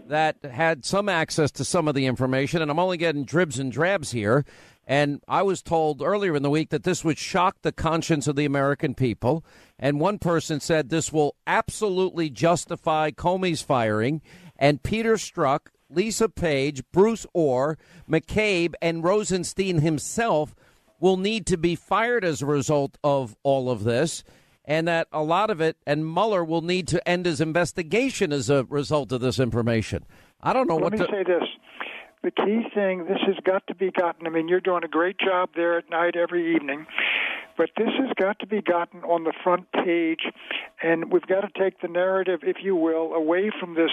Speaker 1: that had some access to some of the information, and I'm only getting dribs and drabs here. And I was told earlier in the week that this would shock the conscience of the American people. And one person said this will absolutely justify Comey's firing. And Peter Strzok, Lisa Page, Bruce Orr, McCabe, and Rosenstein himself will need to be fired as a result of all of this. And that a lot of it, and Mueller will need to end his investigation as a result of this information. I don't know
Speaker 7: Let me say this. the key thing, this has got to be gotten. I mean, you're doing a great job there at night every evening, but this has got to be gotten on the front page, and we've got to take the narrative, if you will, away from this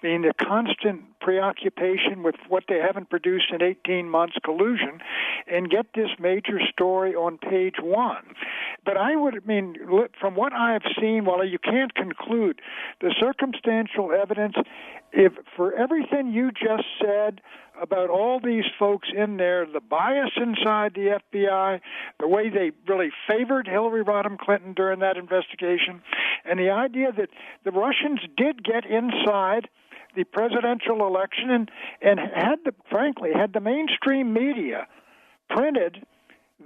Speaker 7: being a constant preoccupation with what they haven't produced in 18 months, collusion, and get this major story on page one. But from what I have seen, while you can't conclude, the circumstantial evidence, if for everything you just said about all these folks in there, the bias inside the FBI, the way they really favored Hillary Rodham Clinton during that investigation, and the idea that the Russians did get inside the presidential election and had the mainstream media printed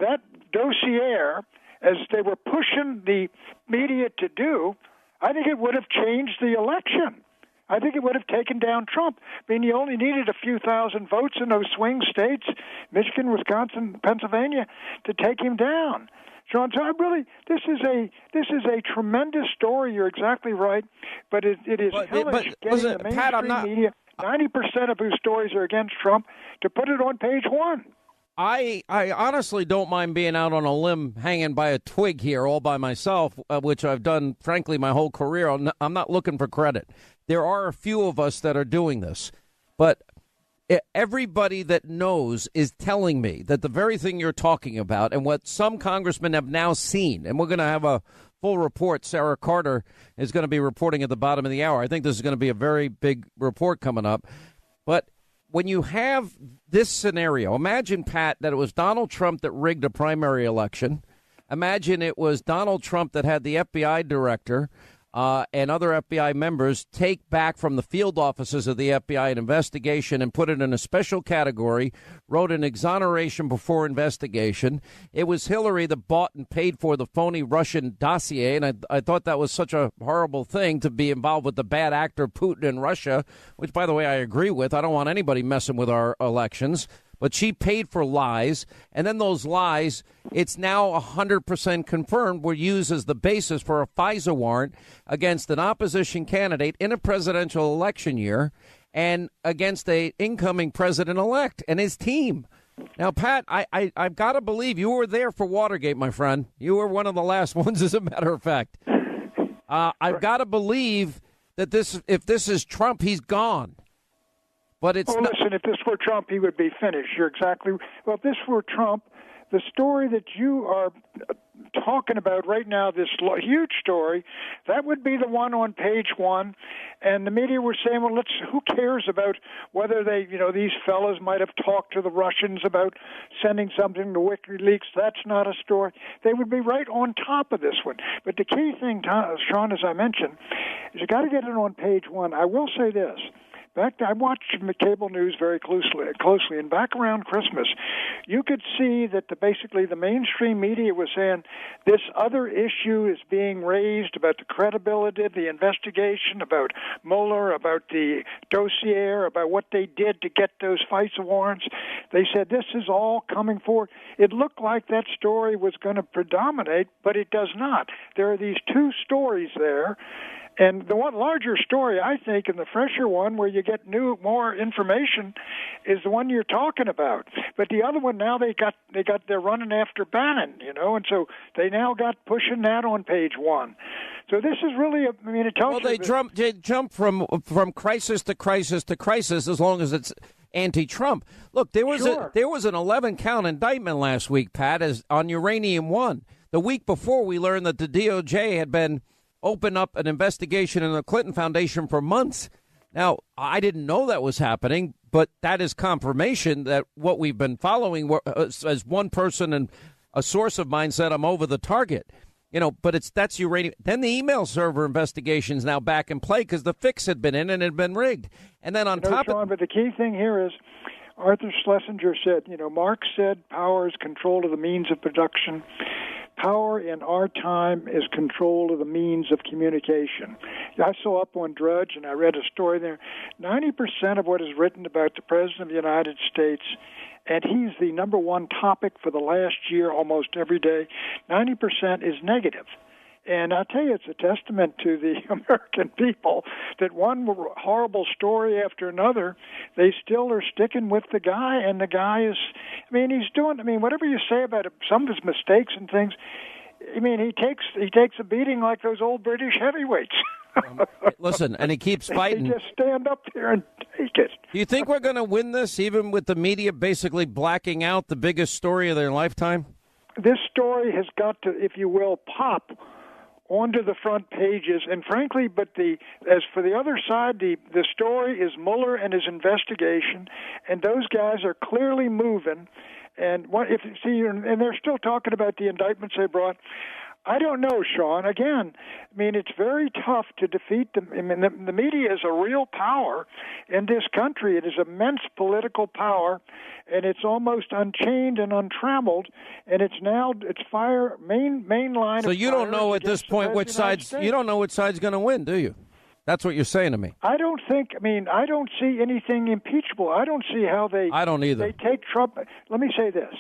Speaker 7: that dossier as they were pushing the media to do, I think it would have changed the election. I think it would have taken down Trump. I mean, you only needed a few thousand votes in those swing states, Michigan, Wisconsin, Pennsylvania, to take him down. Sean, so this is a tremendous story. You're exactly right, but it is hellish getting the mainstream media, 90% of whose stories are against Trump, to put it on page one.
Speaker 1: I honestly don't mind being out on a limb hanging by a twig here all by myself, which I've done, frankly, my whole career. I'm not looking for credit. There are a few of us that are doing this, but everybody that knows is telling me that the very thing you're talking about and what some congressmen have now seen, and we're going to have a full report. Sarah Carter is going to be reporting at the bottom of the hour. I think this is going to be a very big report coming up. But when you have this scenario, imagine, Pat, that it was Donald Trump that rigged a primary election. Imagine it was Donald Trump that had the FBI director and other FBI members take back from the field offices of the FBI an investigation and put it in a special category, wrote an exoneration before investigation. It was Hillary that bought and paid for the phony Russian dossier, and I thought that was such a horrible thing to be involved with the bad actor Putin in Russia, which, by the way, I agree with. I don't want anybody messing with our elections. But she paid for lies, and then those lies, it's now 100% confirmed, were used as the basis for a FISA warrant against an opposition candidate in a presidential election year and against a incoming president-elect and his team. Now, Pat, I've got to believe you were there for Watergate, my friend. You were one of the last ones, as a matter of fact. I've got to believe that if this is Trump, he's gone. But it's
Speaker 7: listen, if this were Trump, he would be finished. You're exactly well. If this were Trump, the story that you are talking about right now, this huge story, that would be the one on page one. And the media were saying, well, who cares about whether these fellas might have talked to the Russians about sending something to WikiLeaks. That's not a story. They would be right on top of this one. But the key thing, Sean, as I mentioned, is you got to get it on page one. I will say this. I watched the cable news very closely, and back around Christmas, you could see that basically the mainstream media was saying this other issue is being raised about the credibility of the investigation, about Mueller, about the dossier, about what they did to get those FISA warrants. They said this is all coming forward. It looked like that story was going to predominate, but it does not. There are these two stories there. And the one larger story, I think, and the fresher one where you get more information is the one you're talking about. But the other one now they're running after Bannon, and so they now got pushing that on page one. So this is really, it tells you.
Speaker 1: Well, they jump from crisis to crisis to crisis as long as it's anti-Trump. Look, there was an 11-count indictment last week, Pat, on Uranium One. The week before, we learned that the DOJ had been open up an investigation in the Clinton Foundation for months. Now, I didn't know that was happening, but that is confirmation that what we've been following, as one person and a source of mine said, I'm over the target. But that's uranium. Then the email server investigation is now back in play because the fix had been in and it had been rigged. And then on top
Speaker 7: of it. But the key thing here is Arthur Schlesinger said, Marx said power is control of the means of production. Power in our time is control of the means of communication. I saw up on Drudge, and I read a story there. 90% of what is written about the President of the United States, and he's the number one topic for the last year almost every day, 90% is negative. And I'll tell you, it's a testament to the American people that one horrible story after another, they still are sticking with the guy, and the guy is, he's doing, whatever you say about some of his mistakes and things, he takes a beating like those old British heavyweights.
Speaker 1: Listen, and he keeps fighting.
Speaker 7: They just stand up there and take it.
Speaker 1: Do you think we're going to win this, even with the media basically blacking out the biggest story of their lifetime?
Speaker 7: This story has got to, if you will, pop onto the front pages. And frankly, as for the other side, the story is Mueller and his investigation, and those guys are clearly moving. And and they're still talking about the indictments they brought. I don't know, Sean. Again, it's very tough to defeat them. The media is a real power in this country. It is immense political power, and it's almost unchained and untrammeled. And it's main line.
Speaker 1: So you don't know at this point which side's going to win, do you? That's what you're saying to me.
Speaker 7: I don't think. I don't see anything impeachable. I don't see how they.
Speaker 1: I don't either.
Speaker 7: They take Trump. Let me say this.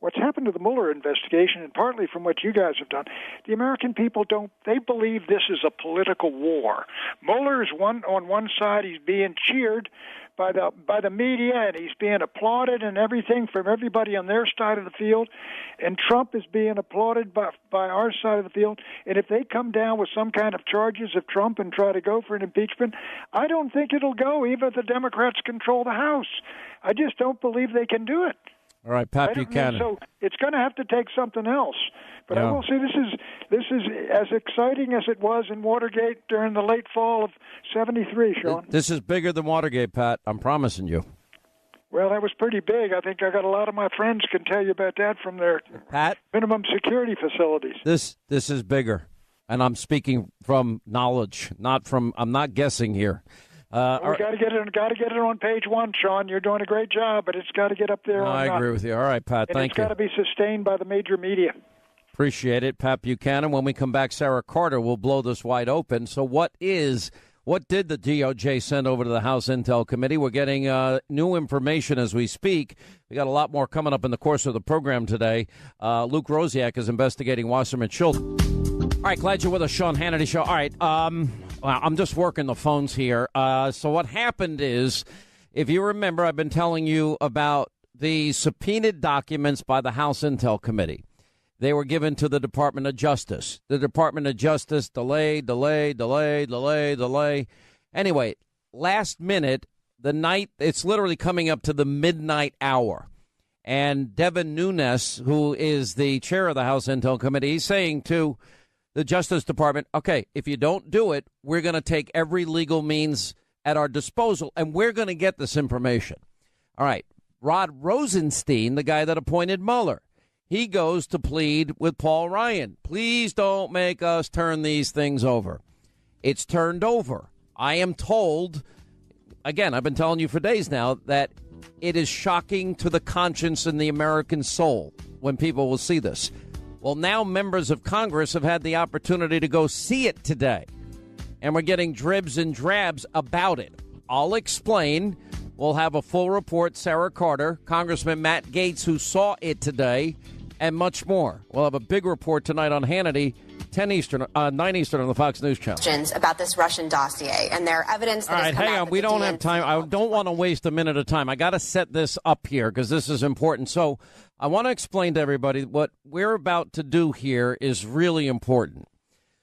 Speaker 7: What's happened to the Mueller investigation, and partly from what you guys have done, the American people they believe this is a political war. Mueller is on one side, he's being cheered by the media, and he's being applauded and everything from everybody on their side of the field, and Trump is being applauded by our side of the field. And if they come down with some kind of charges of Trump and try to go for an impeachment, I don't think it'll go, even if the Democrats control the House. I just don't believe they can do it.
Speaker 1: All right, Pat Buchanan.
Speaker 7: So it's going to have to take something else. But I will say this is as exciting as it was in Watergate during the late fall of '73, Sean.
Speaker 1: This is bigger than Watergate, Pat. I'm promising you.
Speaker 7: Well, that was pretty big. I think I got a lot of my friends can tell you about that from their minimum security facilities.
Speaker 1: This is bigger, and I'm speaking from knowledge, I'm not guessing here.
Speaker 7: We got to get it on page one, Sean. You're doing a great job, but it's got to get up there.
Speaker 1: I agree with you. All right, Pat. Thank you.
Speaker 7: It's got to be sustained by the major media.
Speaker 1: Appreciate it, Pat Buchanan. When we come back, Sarah Carter will blow this wide open. So, what did the DOJ send over to the House Intel Committee? We're getting new information as we speak. We got a lot more coming up in the course of the program today. Luke Rosiak is investigating Wasserman Schultz. All right, glad you're with us, Sean Hannity Show. All right, I'm just working the phones here. So what happened is, if you remember, I've been telling you about the subpoenaed documents by the House Intel Committee. They were given to the Department of Justice. The Department of Justice delay. Anyway, last minute, the night, it's literally coming up to the midnight hour. And Devin Nunes, who is the chair of the House Intel Committee, he's saying to the Justice Department, okay, if you don't do it, we're going to take every legal means at our disposal, and we're going to get this information. All right, Rod Rosenstein, the guy that appointed Mueller, he goes to plead with Paul Ryan. Please don't make us turn these things over. It's turned over. I am told, again, I've been telling you for days now, that it is shocking to the conscience and the American soul when people will see this. Well, now members of Congress have had the opportunity to go see it today, and we're getting dribs and drabs about it. I'll explain. We'll have a full report. Sarah Carter, Congressman Matt Gaetz, who saw it today, and much more. We'll have a big report tonight on Hannity, 9 Eastern on the Fox News Channel.
Speaker 8: About this Russian dossier and their evidence that
Speaker 1: all right, hang on. We don't have time. I don't want to waste a minute of time. I got to set this up here because this is important. So I want to explain to everybody what we're about to do here is really important.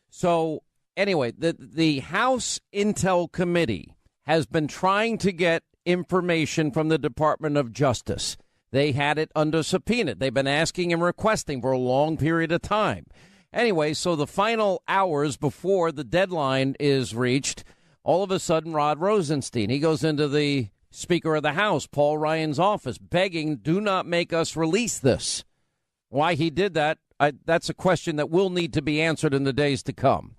Speaker 1: So anyway, the House Intel Committee has been trying to get information from the Department of Justice. They had it under subpoena. They've been asking and requesting for a long period of time. Anyway, so the final hours before the deadline is reached, all of a sudden, Rod Rosenstein, he goes into the Speaker of the House, Paul Ryan's office, begging, do not make us release this. Why he did that, that's a question that will need to be answered in the days to come.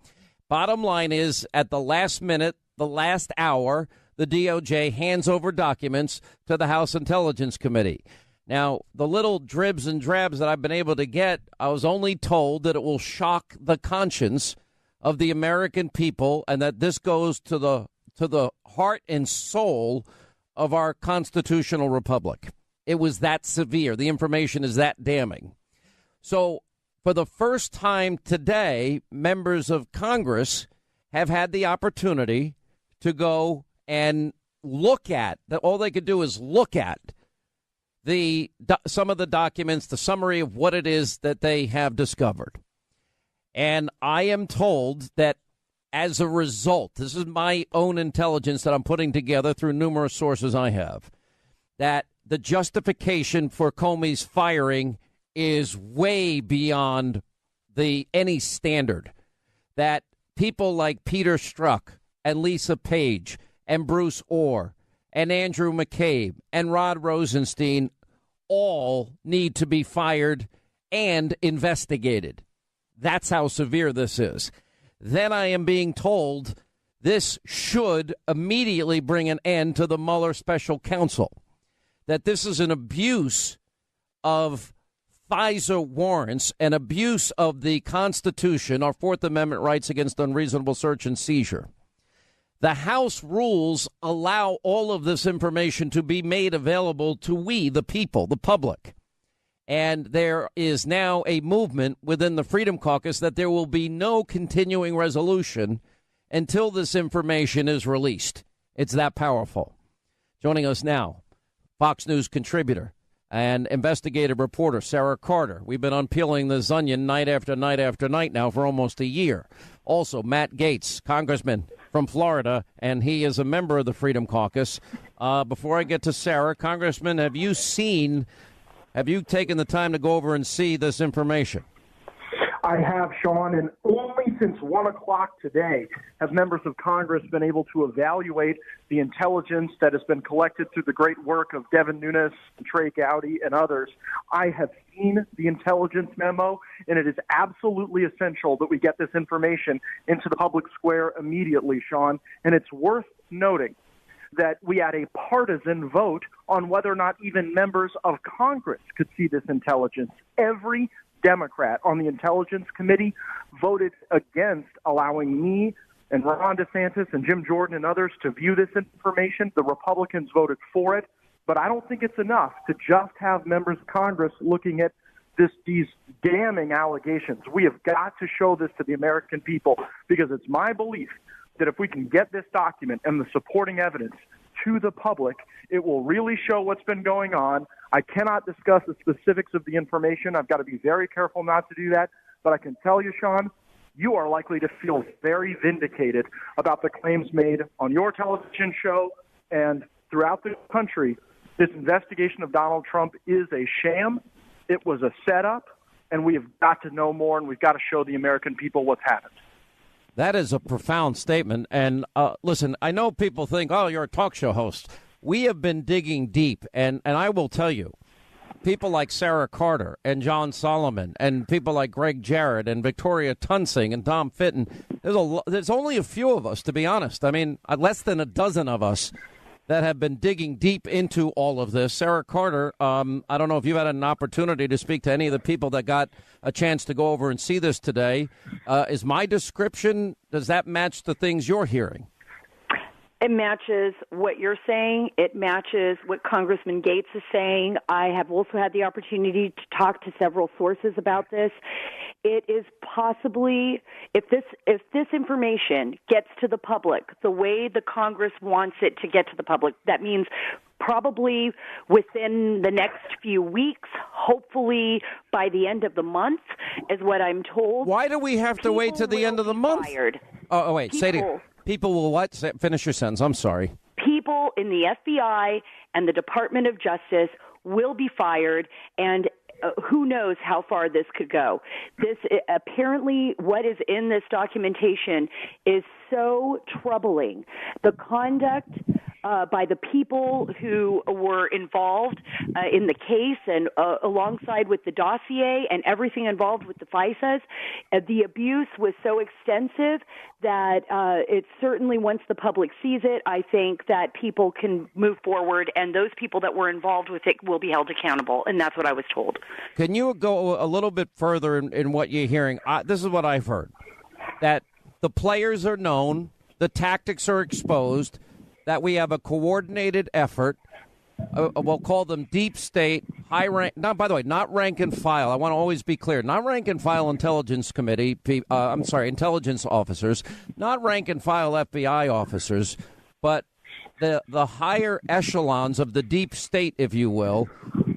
Speaker 1: Bottom line is, at the last minute, the last hour, the DOJ hands over documents to the House Intelligence Committee. Now, the little dribs and drabs that I've been able to get, I was only told that it will shock the conscience of the American people and that this goes to the heart and soul of our constitutional republic. It was that severe. The information is that damning. So for the first time today, members of Congress have had the opportunity to go and look at that. All they could do is look at some of the documents, the summary of what it is that they have discovered. And I am told that as a result, this is my own intelligence that I'm putting together through numerous sources I have, that the justification for Comey's firing is way beyond any standard. That people like Peter Strzok and Lisa Page and Bruce Orr and Andrew McCabe and Rod Rosenstein all need to be fired and investigated. That's how severe this is. Then I am being told this should immediately bring an end to the Mueller special counsel, that this is an abuse of FISA warrants, an abuse of the Constitution, our Fourth Amendment rights against unreasonable search and seizure. The House rules allow all of this information to be made available to we, the people, the public. And there is now a movement within the Freedom Caucus that there will be no continuing resolution until this information is released. It's that powerful. Joining us now, Fox News contributor and investigative reporter Sarah Carter. We've been unpeeling this onion night after night after night now for almost a year. Also, Matt Gaetz, congressman from Florida, and he is a member of the Freedom Caucus. Before I get to Sarah, Congressman, have you taken the time to go over and see this information?
Speaker 9: I have, Sean, and only since 1 o'clock today have members of Congress been able to evaluate the intelligence that has been collected through the great work of Devin Nunes, Trey Gowdy, and others. I have seen the intelligence memo, and it is absolutely essential that we get this information into the public square immediately, Sean. And it's worth noting that we had a partisan vote on whether or not even members of Congress could see this intelligence. Every Democrat on the Intelligence Committee voted against allowing me and Ron DeSantis and Jim Jordan and others to view this information. The Republicans voted for it, but I don't think it's enough to just have members of Congress looking at these damning allegations. We have got to show this to the American people, because it's my belief that if we can get this document and the supporting evidence to the public, it will really show what's been going on. I cannot discuss the specifics of the information. I've got to be very careful not to do that. But I can tell you, Sean, you are likely to feel very vindicated about the claims made on your television show and throughout the country. This investigation of Donald Trump is a sham. It was a setup, and we have got to know more, and we've got to show the American people what's happened.
Speaker 1: That is a profound statement. And listen, I know people think, oh, you're a talk show host. We have been digging deep. And I will tell you, people like Sarah Carter and John Solomon and people like Greg Jarrett and Victoria Tunsing and Tom Fitton, there's only a few of us, to be honest. I mean, less than a dozen of us that have been digging deep into all of this. Sarah Carter, I don't know if you've had an opportunity to speak to any of the people that got a chance to go over and see this today. Is my description, does that match the things you're hearing?
Speaker 10: It matches what you're saying. It matches what Congressman Gaetz is saying. I have also had the opportunity to talk to several sources about this. It is possibly, if this information gets to the public the way the Congress wants it to get to the public, that means probably within the next few weeks, hopefully by the end of the month, is what I'm told.
Speaker 1: Why do we have to wait to the end of the month?
Speaker 10: Fired.
Speaker 1: Oh, wait. People will what? Finish your sentence. I'm sorry. People
Speaker 10: in the FBI and the Department of Justice will be fired, and who knows how far this could go. This apparently, what is in this documentation is so troubling. The conduct by the people who were involved in the case and alongside with the dossier and everything involved with the FISAs, the abuse was so extensive that it certainly, once the public sees it, I think that people can move forward, and those people that were involved with it will be held accountable, and that's what I was told.
Speaker 1: Can you go a little bit further in what you're hearing? This is what I've heard, that the players are known, the tactics are exposed, that we have a coordinated effort, we'll call them deep state, high rank. Not, by the way, not rank and file. I want to always be clear. Not rank and file intelligence committee. Intelligence officers. Not rank and file FBI officers, but the higher echelons of the deep state, if you will.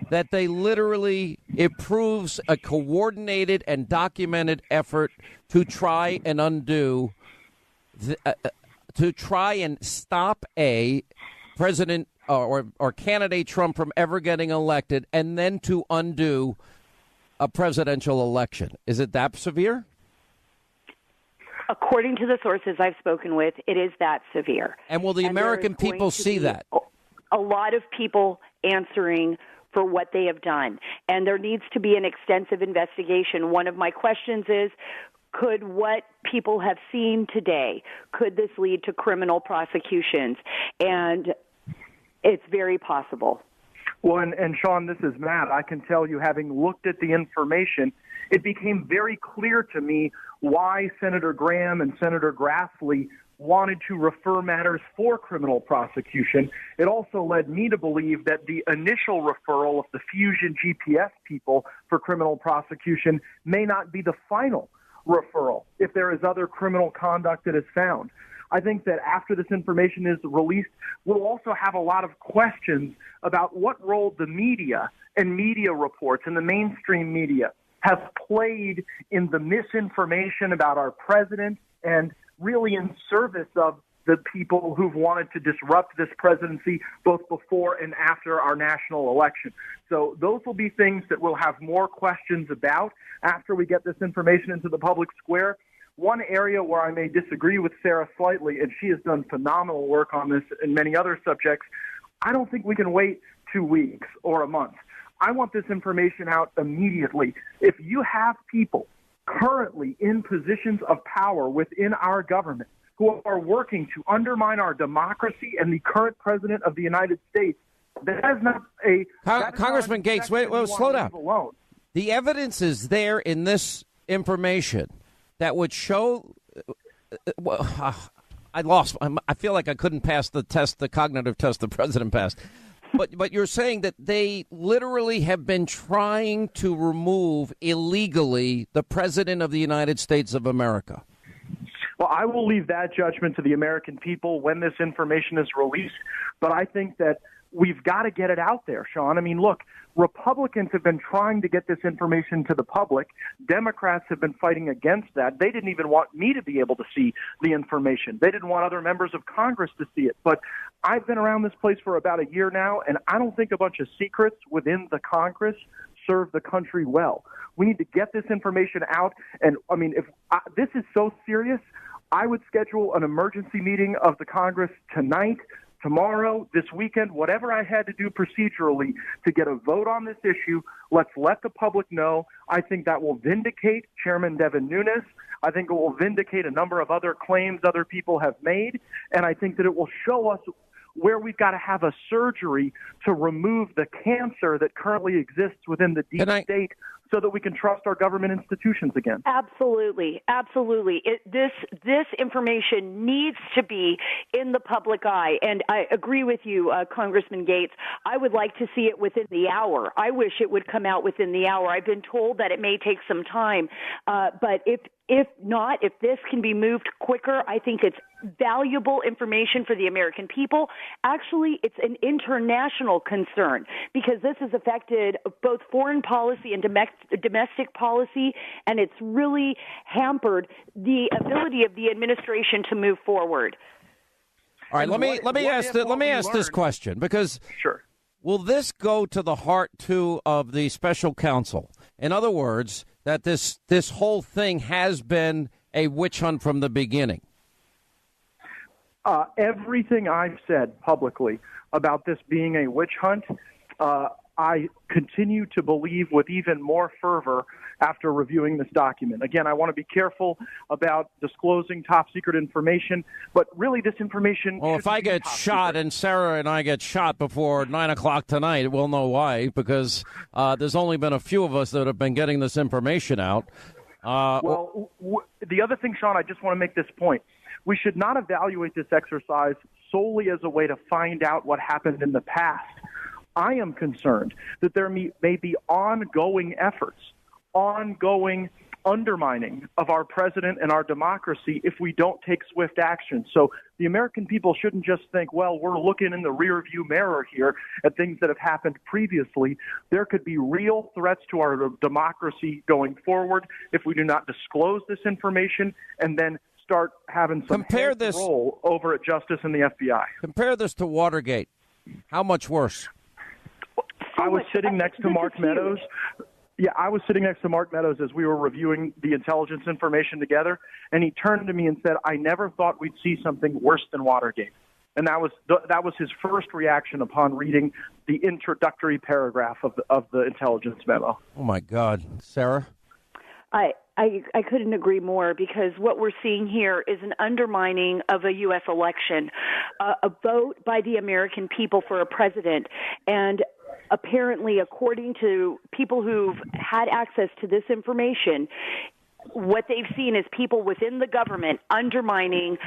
Speaker 1: That they literally, it proves a coordinated and documented effort to try and undo, to try and stop a president or candidate Trump from ever getting elected, and then to undo a presidential election. Is it that severe?
Speaker 10: According to the sources I've spoken with, it is that severe.
Speaker 1: And will the American people see that?
Speaker 10: A lot of people answering for what they have done. And there needs to be an extensive investigation. One of my questions is, could what people have seen today, could this lead to criminal prosecutions? And it's very possible.
Speaker 9: Well, and Sean, this is Matt. I can tell you, having looked at the information, it became very clear to me why Senator Graham and Senator Grassley wanted to refer matters for criminal prosecution. It also led me to believe that the initial referral of the Fusion GPS people for criminal prosecution may not be the final referral if there is other criminal conduct that is found. I think that after this information is released, we'll also have a lot of questions about what role the media and media reports and the mainstream media have played in the misinformation about our president and really in service of the people who've wanted to disrupt this presidency both before and after our national election. So those will be things that we'll have more questions about after we get this information into the public square. One area where I may disagree with Sarah slightly, and she has done phenomenal work on this and many other subjects, I don't think we can wait 2 weeks or a month. I want this information out immediately. If you have people currently in positions of power within our government who are working to undermine our democracy and the current president of the United States, that is not a...
Speaker 1: Congressman Gates, wait, slow down.
Speaker 9: Alone.
Speaker 1: The evidence is there in this information that would show... I feel like I couldn't pass the test, the cognitive test the president passed. But you're saying that they literally have been trying to remove illegally the president of the United States of America.
Speaker 9: Well, I will leave that judgment to the American people when this information is released. But I think that we've got to get it out there, Sean. I mean, look, Republicans have been trying to get this information to the public. Democrats have been fighting against that. They didn't even want me to be able to see the information. They didn't want other members of Congress to see it. But I've been around this place for about a year now, and I don't think a bunch of secrets within the Congress serve the country well. We need to get this information out. And, I mean, if this is so serious, I would schedule an emergency meeting of the Congress tonight, tomorrow, this weekend, whatever I had to do procedurally to get a vote on this issue. Let's let the public know. I think that will vindicate Chairman Devin Nunes. I think it will vindicate a number of other claims other people have made. And I think that it will show us where we've got to have a surgery to remove the cancer that currently exists within the deep state so that we can trust our government institutions again.
Speaker 10: Absolutely. Absolutely. This information needs to be in the public eye. And I agree with you, Congressman Gates. I would like to see it within the hour. I wish it would come out within the hour. I've been told that it may take some time. But if not, if this can be moved quicker, I think it's valuable information for the American people. Actually, it's an international concern because this has affected both foreign policy and domestic policy, and it's really hampered the ability of the administration to move forward.
Speaker 1: All right, let me ask this question because
Speaker 9: sure.
Speaker 1: Will this go to the heart too of the special counsel? In other words, that this whole thing has been a witch hunt from the beginning.
Speaker 9: Everything I've said publicly about this being a witch hunt, I continue to believe with even more fervor after reviewing this document. Again, I want to be careful about disclosing top secret information, but really this information...
Speaker 1: Well, if I get shot and Sarah and I get shot before 9 o'clock tonight, we'll know why, because there's only been a few of us that have been getting this information out.
Speaker 9: The other thing, Sean, I just want to make this point. We should not evaluate this exercise solely as a way to find out what happened in the past. I am concerned that there may be ongoing efforts, ongoing undermining of our president and our democracy if we don't take swift action. So the American people shouldn't just think, well, we're looking in the rearview mirror here at things that have happened previously. There could be real threats to our democracy going forward if we do not disclose this information and then start having some roll over at Justice and the FBI.
Speaker 1: Compare this to Watergate. How much worse?
Speaker 9: I was sitting next to Mark Meadows. Yeah, I was sitting next to Mark Meadows as we were reviewing the intelligence information together, and he turned to me and said, I never thought we'd see something worse than Watergate. And that was his first reaction upon reading the introductory paragraph of the intelligence memo.
Speaker 1: Oh, my God. Sarah?
Speaker 10: I couldn't agree more, because what we're seeing here is an undermining of a U.S. election, a vote by the American people for a president. And apparently, according to people who've had access to this information, what they've seen is people within the government undermining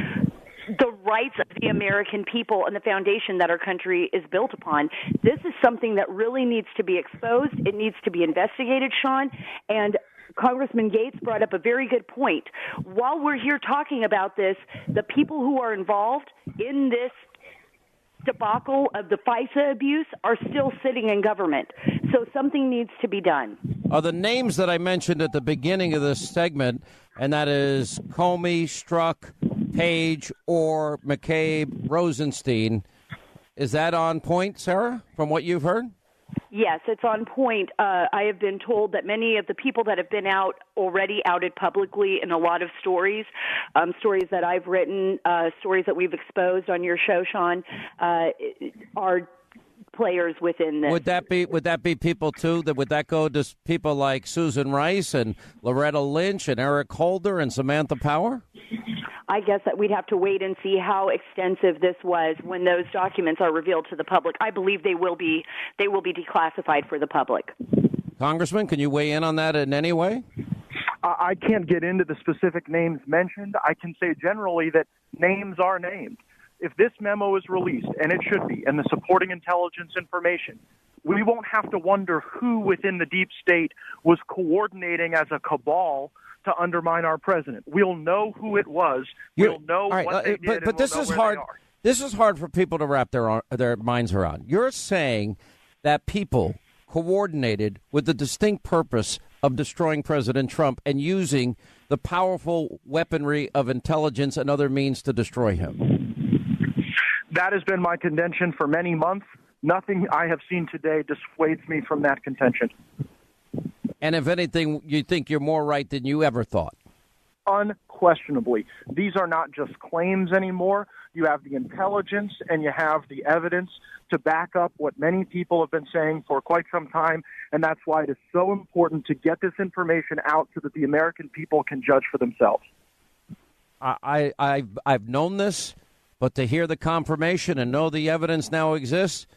Speaker 10: the rights of the American people and the foundation that our country is built upon. This is something that really needs to be exposed. It needs to be investigated, Sean. And Congressman Gates brought up a very good point. While we're here talking about this, the people who are involved in this debacle of the FISA abuse are still sitting in government. So something needs to be done.
Speaker 1: Are the names that I mentioned at the beginning of this segment, and that is Comey, Strzok, Page, or McCabe, Rosenstein, is that on point, Sarah, from what you've heard?
Speaker 10: Yes, it's on point. I have been told that many of the people that have been out already outed publicly in a lot of stories, stories that I've written, stories that we've exposed on your show, Sean, are players within this.
Speaker 1: Would that be people too? Would that go to people like Susan Rice and Loretta Lynch and Eric Holder and Samantha Power?
Speaker 10: I guess that we'd have to wait and see how extensive this was when those documents are revealed to the public. I believe they will be declassified for the public.
Speaker 1: Congressman, can you weigh in on that in any way?
Speaker 9: I can't get into the specific names mentioned. I can say generally that names are named. If this memo is released, and it should be, and the supporting intelligence information, we won't have to wonder who within the deep state was coordinating as a cabal to undermine our president. We'll know who it was. We'll know what they did.
Speaker 1: But this is hard. This is hard for people to wrap their minds around. You're saying that people coordinated with the distinct purpose of destroying President Trump and using the powerful weaponry of intelligence and other means to destroy him.
Speaker 9: That has been my contention for many months. Nothing I have seen today dissuades me from that contention.
Speaker 1: And if anything, you think you're more right than you ever thought?
Speaker 9: Unquestionably. These are not just claims anymore. You have the intelligence and you have the evidence to back up what many people have been saying for quite some time, and that's why it is so important to get this information out so that the American people can judge for themselves.
Speaker 1: I've known this, but to hear the confirmation and know the evidence now exists,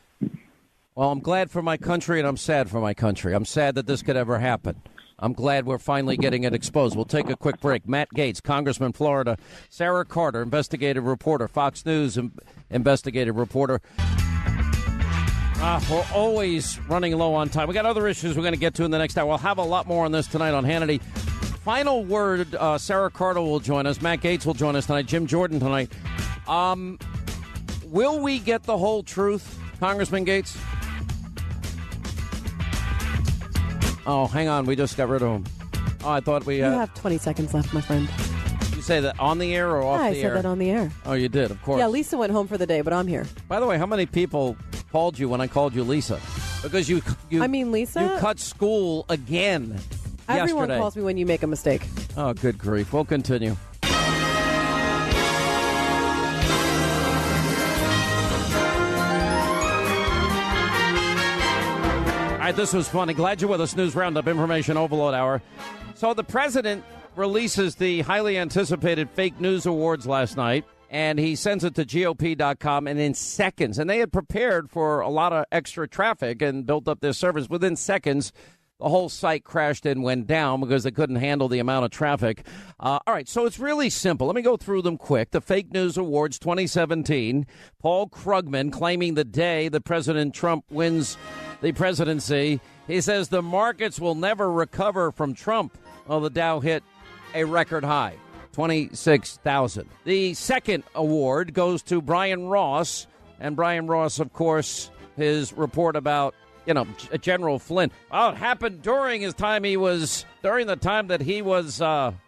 Speaker 1: well, I'm glad for my country and I'm sad for my country. I'm sad that this could ever happen. I'm glad we're finally getting it exposed. We'll take a quick break. Matt Gaetz, Congressman, Florida. Sarah Carter, investigative reporter, Fox News investigative reporter. We're always running low on time. We got other issues we're going to get to in the next hour. We'll have a lot more on this tonight on Hannity. Final word, Sarah Carter will join us. Matt Gaetz will join us tonight. Jim Jordan tonight. Will we get the whole truth, Congressman Gaetz? Oh, hang on. We just got rid of him. Oh, I thought we...
Speaker 11: You have 20 seconds left, my friend.
Speaker 1: You say that on the air or off the air?
Speaker 11: I said that on the air.
Speaker 1: Oh, you did, of course.
Speaker 11: Yeah, Lisa went home for the day, but I'm here.
Speaker 1: By the way, how many people called you when I called you Lisa? Because you
Speaker 11: I mean, Lisa?
Speaker 1: You cut school again
Speaker 11: Everyone
Speaker 1: yesterday.
Speaker 11: calls me when you make a mistake.
Speaker 1: Oh, good grief. We'll continue. All right, this was funny. Glad you're with us. News Roundup, Information Overload Hour. So the president releases the highly anticipated fake news awards last night, and he sends it to GOP.com, and in seconds, and they had prepared for a lot of extra traffic and built up their servers. Within seconds, the whole site crashed and went down because they couldn't handle the amount of traffic. All right, so it's really simple. Let me go through them quick. The Fake News Awards 2017, Paul Krugman claiming the day that President Trump wins the presidency. He says the markets will never recover from Trump. Well, the Dow hit a record high, 26,000. The second award goes to Brian Ross. And Brian Ross, of course, his report about, General Flynn. Oh, it happened during the time that he was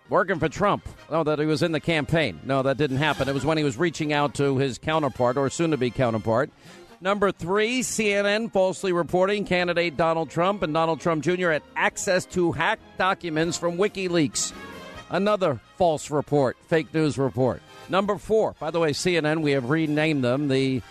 Speaker 1: working for Trump. No, that he was in the campaign. No, that didn't happen. It was when he was reaching out to his counterpart, or soon-to-be counterpart. Number 3, CNN falsely reporting candidate Donald Trump and Donald Trump Jr. had access to hacked documents from WikiLeaks. Another false report, fake news report. Number 4, by the way, CNN, we have renamed them the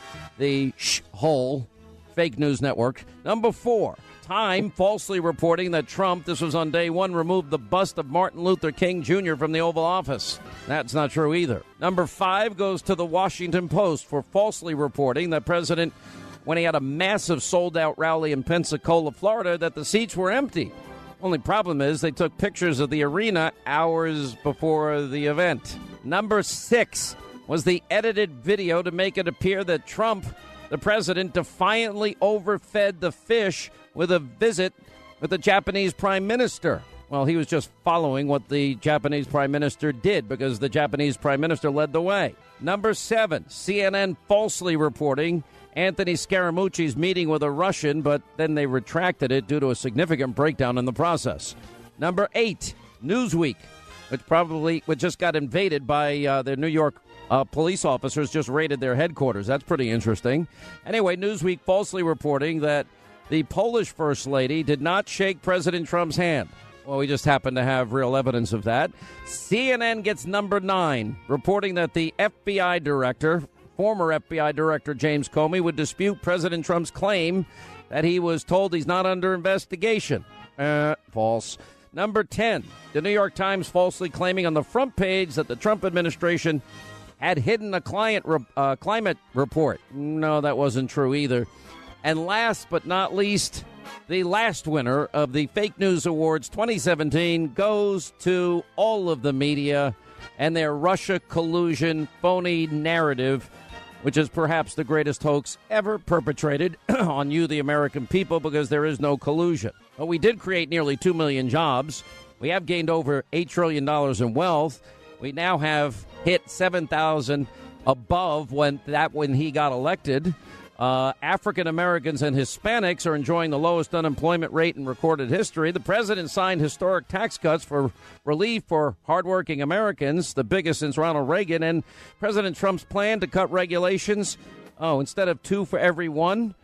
Speaker 1: whole fake news network. Number 4, Time falsely reporting that Trump, this was on day 1, removed the bust of Martin Luther King Jr. from the Oval Office. That's not true either. Number 5 goes to the Washington Post for falsely reporting that President, when he had a massive sold-out rally in Pensacola, Florida, that the seats were empty. Only problem is they took pictures of the arena hours before the event. Number 6 was the edited video to make it appear that Trump, the president, defiantly overfed the fish with a visit with the Japanese prime minister. Well, he was just following what the Japanese prime minister did because the Japanese prime minister led the way. Number 7, CNN falsely reporting Anthony Scaramucci's meeting with a Russian, but then they retracted it due to a significant breakdown in the process. Number 8, Newsweek, which just got invaded by the New York police officers, just raided their headquarters. That's pretty interesting. Anyway, Newsweek falsely reporting that the Polish First Lady did not shake President Trump's hand. Well, we just happen to have real evidence of that. CNN gets number 9, reporting that the FBI director, former FBI Director James Comey, would dispute President Trump's claim that he was told he's not under investigation. False. Number 10, the New York Times falsely claiming on the front page that the Trump administration had hidden a climate report. No, that wasn't true either. And last but not least, the last winner of the Fake News Awards 2017 goes to all of the media and their Russia collusion phony narrative, which is perhaps the greatest hoax ever perpetrated on you, the American people, because there is no collusion. But we did create nearly 2 million jobs. We have gained over $8 trillion in wealth. We now have hit 7,000 above when he got elected. African Americans and Hispanics are enjoying the lowest unemployment rate in recorded history. The president signed historic tax cuts for relief for hardworking Americans, the biggest since Ronald Reagan. And President Trump's plan to cut regulations, instead of 2 for every 1,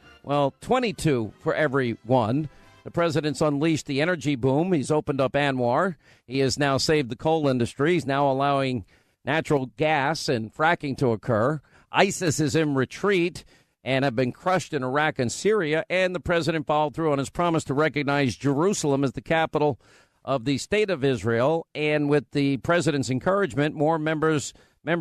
Speaker 1: 22 for every 1. The president's unleashed the energy boom. He's opened up Anwar. He has now saved the coal industry. He's now allowing natural gas and fracking to occur. ISIS is in retreat and have been crushed in Iraq and Syria. And the president followed through on his promise to recognize Jerusalem as the capital of the state of Israel. And with the president's encouragement, more member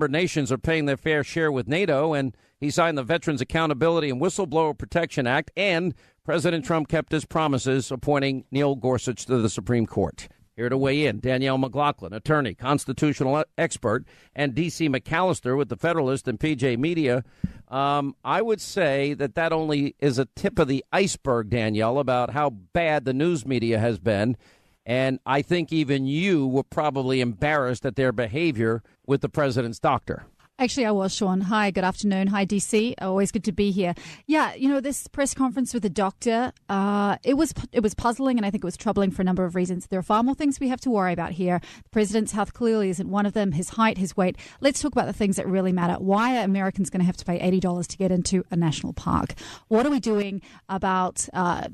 Speaker 1: nations are paying their fair share with NATO. And he signed the Veterans Accountability and Whistleblower Protection Act. And President Trump kept his promises, appointing Neil Gorsuch to the Supreme Court. Here to weigh in, Danielle McLaughlin, attorney, constitutional expert, and D.C. McAllister with the Federalist and PJ Media. I would say that only is a tip of the iceberg, Danielle, about how bad the news media has been. And I think even you were probably embarrassed at their behavior with the president's doctor.
Speaker 12: Actually, I was, Sean. Hi, good afternoon. Hi, DC. Always good to be here. Yeah, this press conference with the doctor, it was puzzling, and I think it was troubling for a number of reasons. There are far more things we have to worry about here. The president's health clearly isn't one of them. His height, his weight. Let's talk about the things that really matter. Why are Americans going to have to pay $80 to get into a national park? What are we doing about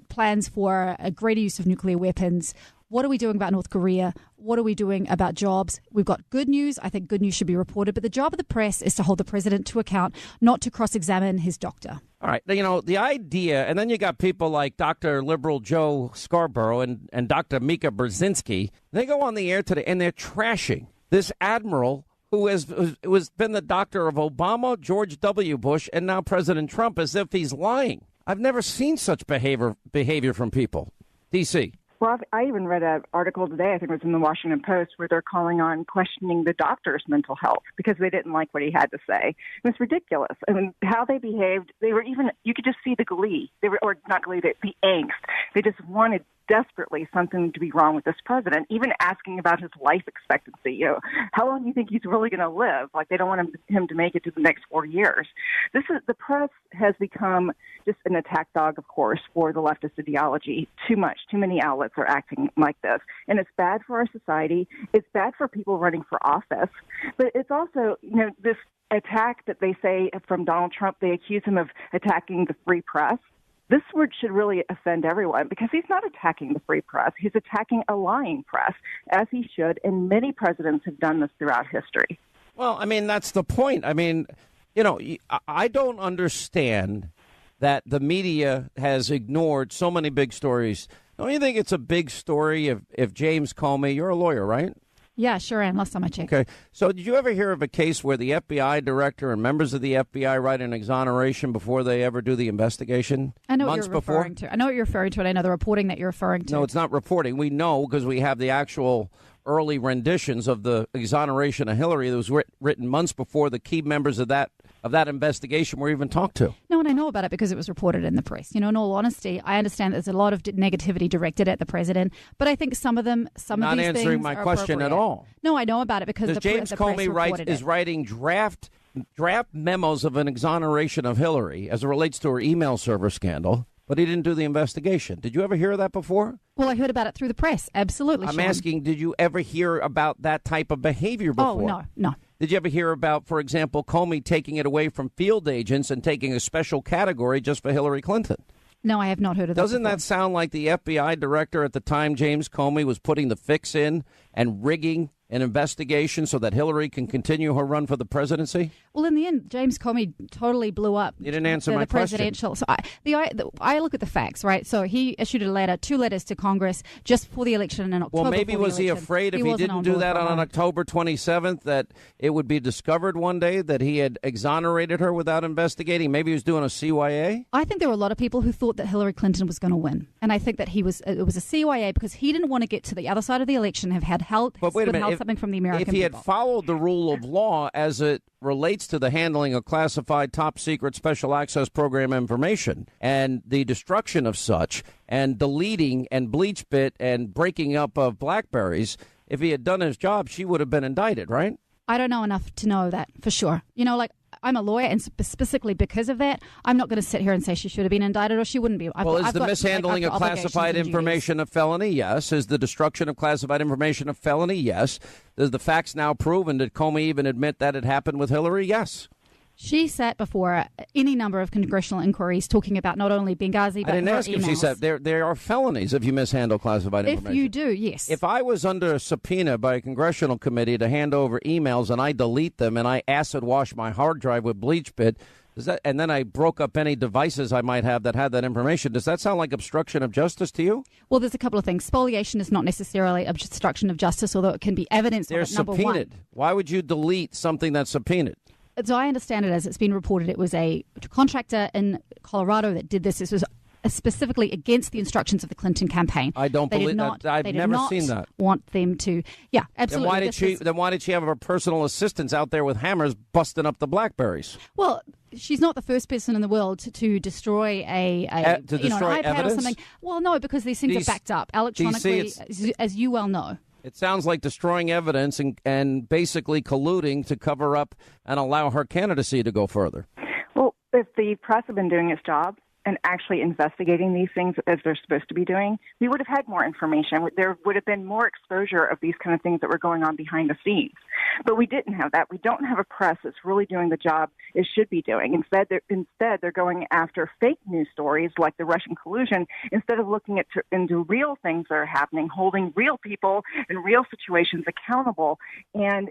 Speaker 12: plans for a greater use of nuclear weapons? What are we doing about North Korea? What are we doing about jobs? We've got good news. I think good news should be reported. But the job of the press is to hold the president to account, not to cross-examine his doctor.
Speaker 1: All right. The idea, and then you got people like Dr. Liberal Joe Scarborough and Dr. Mika Brzezinski. They go on the air today, and they're trashing this admiral who has been the doctor of Obama, George W. Bush, and now President Trump, as if he's lying. I've never seen such behavior from people. D.C.
Speaker 13: Well, I even read an article today, I think it was in the Washington Post, where they're calling on questioning the doctor's mental health because they didn't like what he had to say. It was ridiculous. I mean, how they behaved, they were even, you could just see the glee. They were, or not glee, the angst. They just wanted desperately something to be wrong with this president, even asking about his life expectancy. You know, how long do you think he's really going to live? Like, they don't want him to make it to the next 4 years. The press has become just an attack dog, of course, for the leftist ideology. Too many outlets are acting like this. And it's bad for our society. It's bad for people running for office. But it's also, you know, this attack that they say from Donald Trump, they accuse him of attacking the free press. This word should really offend everyone because he's not attacking the free press. He's attacking a lying press, as he should, and many presidents have done this throughout history.
Speaker 1: Well, I mean, that's the point. I mean, you know, I don't understand that the media has ignored so many big stories. Don't you think it's a big story if James Comey, you're a lawyer, right?
Speaker 12: Yeah, sure am. Last time I checked.
Speaker 1: Okay. So did you ever hear of a case where the FBI director and members of the FBI write an exoneration before they ever do the investigation?
Speaker 12: I know
Speaker 1: months
Speaker 12: what you're
Speaker 1: before?
Speaker 12: referring to. I know what you're referring to, and I know the reporting that you're referring to.
Speaker 1: No, it's not reporting. We know because we have the actual early renditions of the exoneration of Hillary that was written months before the key members of that investigation were even talked to.
Speaker 12: No, and I know about it because it was reported in the press. You know, in all honesty, I understand there's a lot of negativity directed at the president, but I think some of these things
Speaker 1: not answering my question at all.
Speaker 12: No, I know about it because
Speaker 1: James Comey is writing draft memos of an exoneration of Hillary as it relates to her email server scandal, but he didn't do the investigation. Did you ever hear of that before?
Speaker 12: Well, I heard about it through the press. Absolutely.
Speaker 1: I'm asking, did you ever hear about that type of behavior before?
Speaker 12: Oh, no.
Speaker 1: Did you ever hear about, for example, Comey taking it away from field agents and taking a special category just for Hillary Clinton?
Speaker 12: No, I have not heard of that.
Speaker 1: Doesn't that sound like the FBI director at the time, James Comey, was putting the fix in and rigging an investigation so that Hillary can continue her run for the presidency?
Speaker 12: Well, in the end, James Comey totally blew up.
Speaker 1: You didn't answer my
Speaker 12: presidential. So I look at the facts, right? So he issued two letters to Congress just before the election in October.
Speaker 1: Well, maybe was he afraid if he didn't do that on October 27th that it would be discovered one day that he had exonerated her without investigating? Maybe he was doing a CYA?
Speaker 12: I think there were a lot of people who thought that Hillary Clinton was going to win. And I think that it was a CYA because he didn't want to get to the other side of the election, have held something from the American
Speaker 1: people. If he had followed the rule of law as it relates to the handling of classified top secret special access program information and the destruction of such and deleting and bleach bit and breaking up of BlackBerries, if he had done his job, she would have been indicted, right?
Speaker 12: I don't know enough to know that for sure. You know, like, I'm a lawyer, and specifically because of that, I'm not going to sit here and say she should have been indicted or she wouldn't be.
Speaker 1: Is the mishandling of classified information a felony? Yes. Is the destruction of classified information a felony? Yes. Does the facts now prove, and did Comey even admit that it happened with Hillary? Yes.
Speaker 12: She sat before any number of congressional inquiries talking about not only Benghazi, but
Speaker 1: I didn't ask if she said there are felonies if you mishandle classified information.
Speaker 12: If you do, yes.
Speaker 1: If I was under a subpoena by a congressional committee to hand over emails and I delete them and I acid wash my hard drive with bleach bit, and then I broke up any devices I might have that had that information, does that sound like obstruction of justice to you?
Speaker 12: Well, there's a couple of things. Spoliation is not necessarily obstruction of justice, although it can be evidence
Speaker 1: of it, number subpoenaed. One. Why would you delete something that's subpoenaed?
Speaker 12: So I understand it as it's been reported, it was a contractor in Colorado that did this. This was specifically against the instructions of the Clinton campaign.
Speaker 1: I don't believe that. I've never seen that.
Speaker 12: Want them to, yeah, absolutely.
Speaker 1: Then why did she have her personal assistants out there with hammers busting up the BlackBerries?
Speaker 12: Well, she's not the first person in the world to destroy an iPad
Speaker 1: evidence?
Speaker 12: or something. Well, no, because these things are backed up electronically, as you well know.
Speaker 1: It sounds like destroying evidence and basically colluding to cover up and allow her candidacy to go further.
Speaker 13: Well, if the press had been doing its job and actually investigating these things as they're supposed to be doing, we would have had more information. There would have been more exposure of these kind of things that were going on behind the scenes. But we didn't have that. We don't have a press that's really doing the job it should be doing. Instead, they're going after fake news stories like the Russian collusion instead of looking into real things that are happening, holding real people in real situations accountable and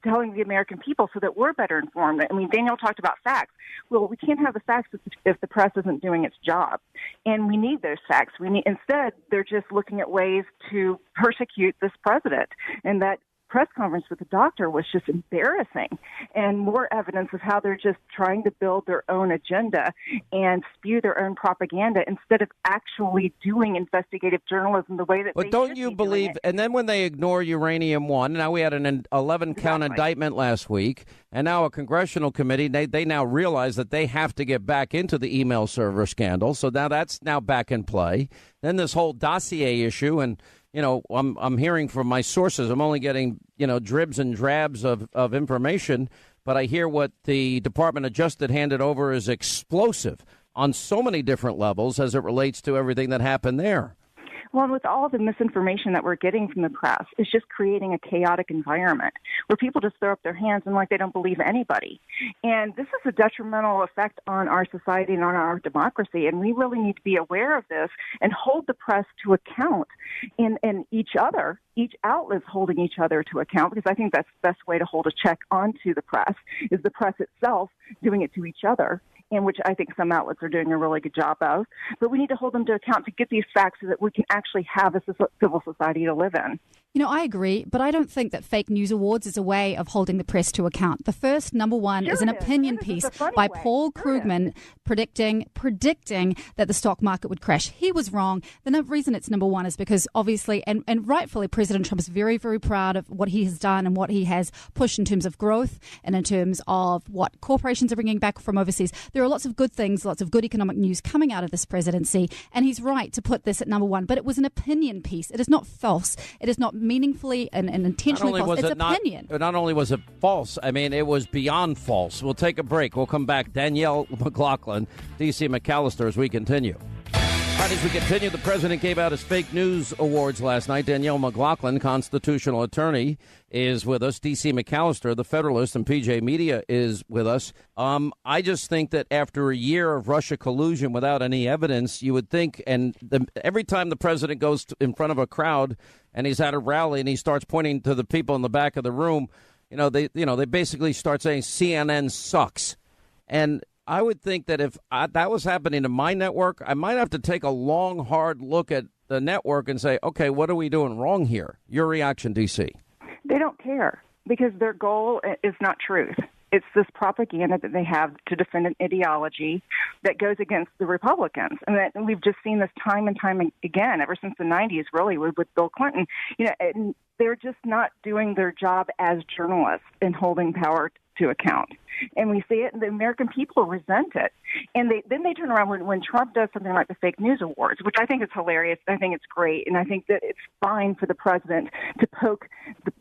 Speaker 13: telling the American people so that we're better informed. I mean, Daniel talked about facts. Well, we can't have the facts if the press isn't doing its job. And we need those facts. Instead, they're just looking at ways to persecute this president. And that press conference with the doctor was just embarrassing, and more evidence of how they're just trying to build their own agenda and spew their own propaganda instead of actually doing investigative journalism the way that
Speaker 1: But don't you believe, and then when they ignore Uranium One, now we had an 11-count indictment last week, and now a congressional committee, they now realize that they have to get back into the email server scandal, so now that's now back in play. Then this whole dossier issue, and I'm hearing from my sources, I'm only getting dribs and drabs of information, but I hear what the Department of Justice handed over is explosive on so many different levels as it relates to everything that happened there.
Speaker 13: Well, with all the misinformation that we're getting from the press, it's just creating a chaotic environment where people just throw up their hands and like they don't believe anybody. And this is a detrimental effect on our society and on our democracy. And we really need to be aware of this and hold the press to account and each other. Each outlet is holding each other to account, because I think that's the best way to hold a check onto the press, is the press itself doing it to each other, in which I think some outlets are doing a really good job of. But we need to hold them to account to get these facts so that we can actually have a civil society to live in.
Speaker 12: I agree, but I don't think that fake news awards is a way of holding the press to account. The first, number one, is an opinion piece by Paul Krugman predicting that the stock market would crash. He was wrong. The reason it's number one is because obviously, and rightfully, President Trump is very, very proud of what he has done and what he has pushed in terms of growth and in terms of what corporations are bringing back from overseas. There are lots of good things, lots of good economic news coming out of this presidency, and he's right to put this at number one. But it was an opinion piece. It is not false. It is not meaningfully and intentionally false. It's opinion.
Speaker 1: Not only was it false, I mean, it was beyond false. We'll take a break. We'll come back. Danielle McLaughlin, D.C. McAllister, as we continue. All right, as we continue, the president gave out his fake news awards last night. Danielle McLaughlin, constitutional attorney, is with us. D.C. McAllister, the Federalist, and PJ Media is with us. I just think that after a year of Russia collusion without any evidence, you would think, and every time the president goes in front of a crowd and he's at a rally and he starts pointing to the people in the back of the room, they basically start saying CNN sucks. And I would think that if that was happening to my network, I might have to take a long, hard look at the network and say, okay, what are we doing wrong here? Your reaction, D.C.
Speaker 13: They don't care, because their goal is not truth. It's this propaganda that they have to defend an ideology that goes against the Republicans. And we've just seen this time and time again, ever since the 90s, really, with Bill Clinton. And they're just not doing their job as journalists in holding power to account. And we see it, and the American people resent it. And then they turn around when Trump does something like the fake news awards, which I think is hilarious. I think it's great. And I think that it's fine for the president to poke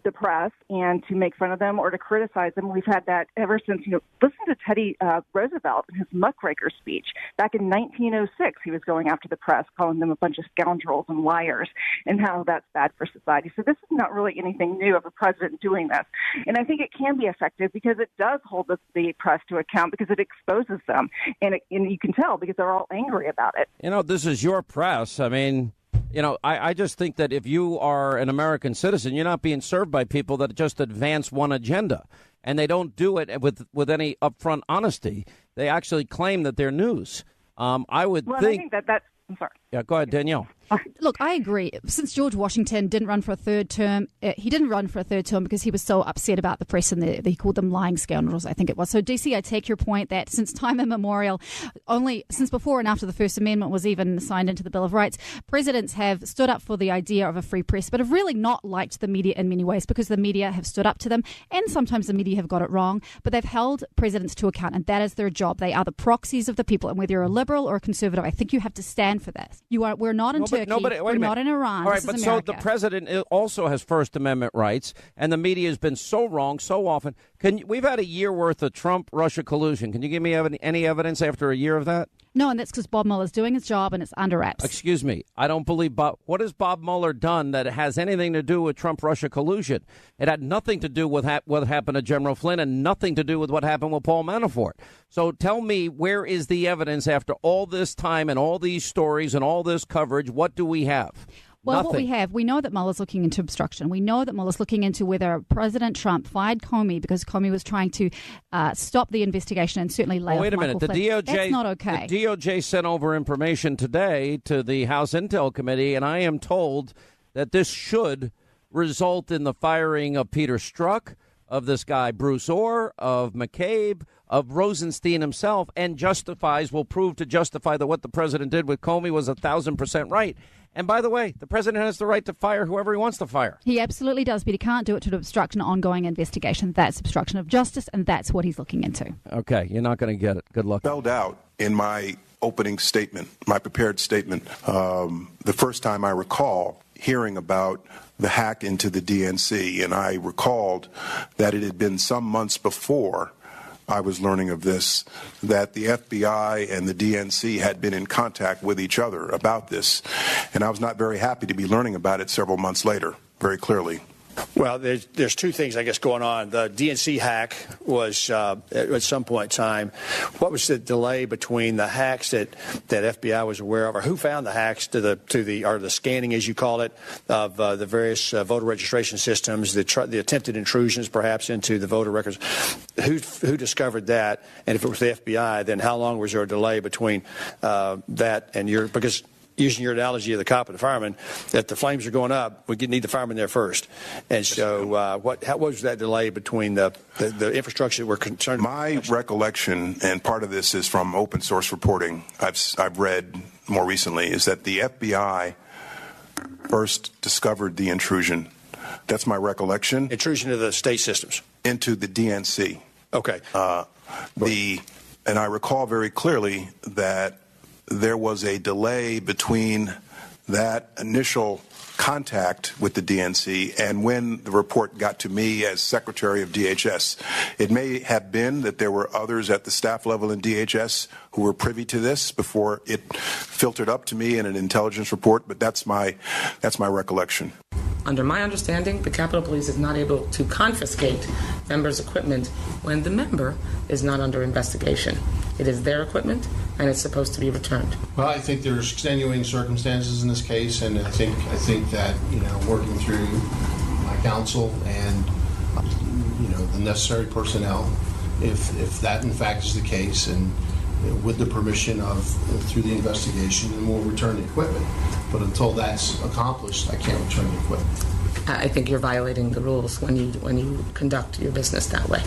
Speaker 13: the press and to make fun of them or to criticize them. We've had that ever since, listen to Teddy Roosevelt in his muckraker speech. Back in 1906, he was going after the press, calling them a bunch of scoundrels and liars, and how that's bad for society. So this is not really anything new of a president doing this. And I think it can be effective because it does hold the press to account, because it exposes them. And you can tell because they're all angry about it.
Speaker 1: This is your press. I mean, I just think that if you are an American citizen, you're not being served by people that just advance one agenda. And they don't do it with any upfront honesty. They actually claim that they're news. I think
Speaker 13: that's... I'm sorry.
Speaker 1: Yeah, go ahead, Danielle.
Speaker 12: Look, I agree. Since George Washington didn't run for a third term, he didn't run for a third term because he was so upset about the press, and he called them lying scoundrels, I think it was. So, DC, I take your point that since time immemorial, since before and after the First Amendment was even signed into the Bill of Rights, presidents have stood up for the idea of a free press, but have really not liked the media in many ways, because the media have stood up to them, and sometimes the media have got it wrong, but they've held presidents to account, and that is their job. They are the proxies of the people, and whether you're a liberal or a conservative, I think you have to stand for that. We're not in Turkey. We're not in Iran.
Speaker 1: All right,
Speaker 12: this
Speaker 1: but
Speaker 12: is
Speaker 1: so
Speaker 12: America.
Speaker 1: the president also has First Amendment rights, and the media has been so wrong so often. We've had a year worth of Trump-Russia collusion. Can you give me any evidence after a year of that?
Speaker 12: No, and that's because Bob Mueller's doing his job, and it's under wraps.
Speaker 1: Excuse me. I don't believe Bob. What has Bob Mueller done that has anything to do with Trump-Russia collusion? It had nothing to do with what happened to General Flynn, and nothing to do with what happened with Paul Manafort. So tell me, where is the evidence after all this time and all these stories and all this coverage? What do we have?
Speaker 12: Well,
Speaker 1: Nothing.
Speaker 12: What we have, we know that Mueller's looking into obstruction. We know that Mueller's looking into whether President Trump fired Comey because Comey was trying to stop the investigation and certainly lay off
Speaker 1: Wait a minute.
Speaker 12: Michael Flynn. That's not okay.
Speaker 1: The DOJ sent over information today to the House Intel Committee, and I am told that this should result in the firing of Peter Strzok, of this guy Bruce Orr, of McCabe, of Rosenstein himself, and will prove to justify that what the president did with Comey was 1,000% right. And by the way, the president has the right to fire whoever he wants to fire.
Speaker 12: He absolutely does, but he can't do it to obstruct an ongoing investigation. That's obstruction of justice, and that's what he's looking into.
Speaker 1: Okay, you're not going to get it. Good luck.
Speaker 14: Spelled out in my opening statement, my prepared statement, the first time I recall hearing about the hack into the DNC, and I recalled that it had been some months before I was learning of this, that the FBI and the DNC had been in contact with each other about this. And I was not very happy to be learning about it several months later, very clearly.
Speaker 15: Well, there's two things, I guess, going on. The DNC hack was at some point in time. What was the delay between the hacks that FBI was aware of, or who found the hacks to the scanning, as you call it, of the various voter registration systems, the attempted intrusions, perhaps, into the voter records? Who discovered that? And if it was the FBI, then how long was there a delay between that and because using your analogy of the cop and the fireman, that the flames are going up, we need the fireman there first. And so what was that delay between the infrastructure that we're concerned about?
Speaker 14: My recollection, and part of this is from open source reporting I've read more recently, is that the FBI first discovered the intrusion. That's my recollection.
Speaker 15: Intrusion of the state systems.
Speaker 14: Into the DNC.
Speaker 15: Okay.
Speaker 14: And I recall very clearly that there was a delay between that initial contact with the DNC and when the report got to me as Secretary of DHS. It may have been that there were others at the staff level in DHS who were privy to this before it filtered up to me in an intelligence report, but that's my recollection.
Speaker 16: Under my understanding, the Capitol Police is not able to confiscate members' equipment when the member is not under investigation. It is their equipment, and it's supposed to be returned.
Speaker 17: Well, I think there's extenuating circumstances in this case, and I think that, working through my counsel and the necessary personnel, if that in fact is the case, and with the permission of through the investigation, then we'll return the equipment. But until that's accomplished, I can't return the equipment.
Speaker 16: I think you're violating the rules when you conduct your business that way,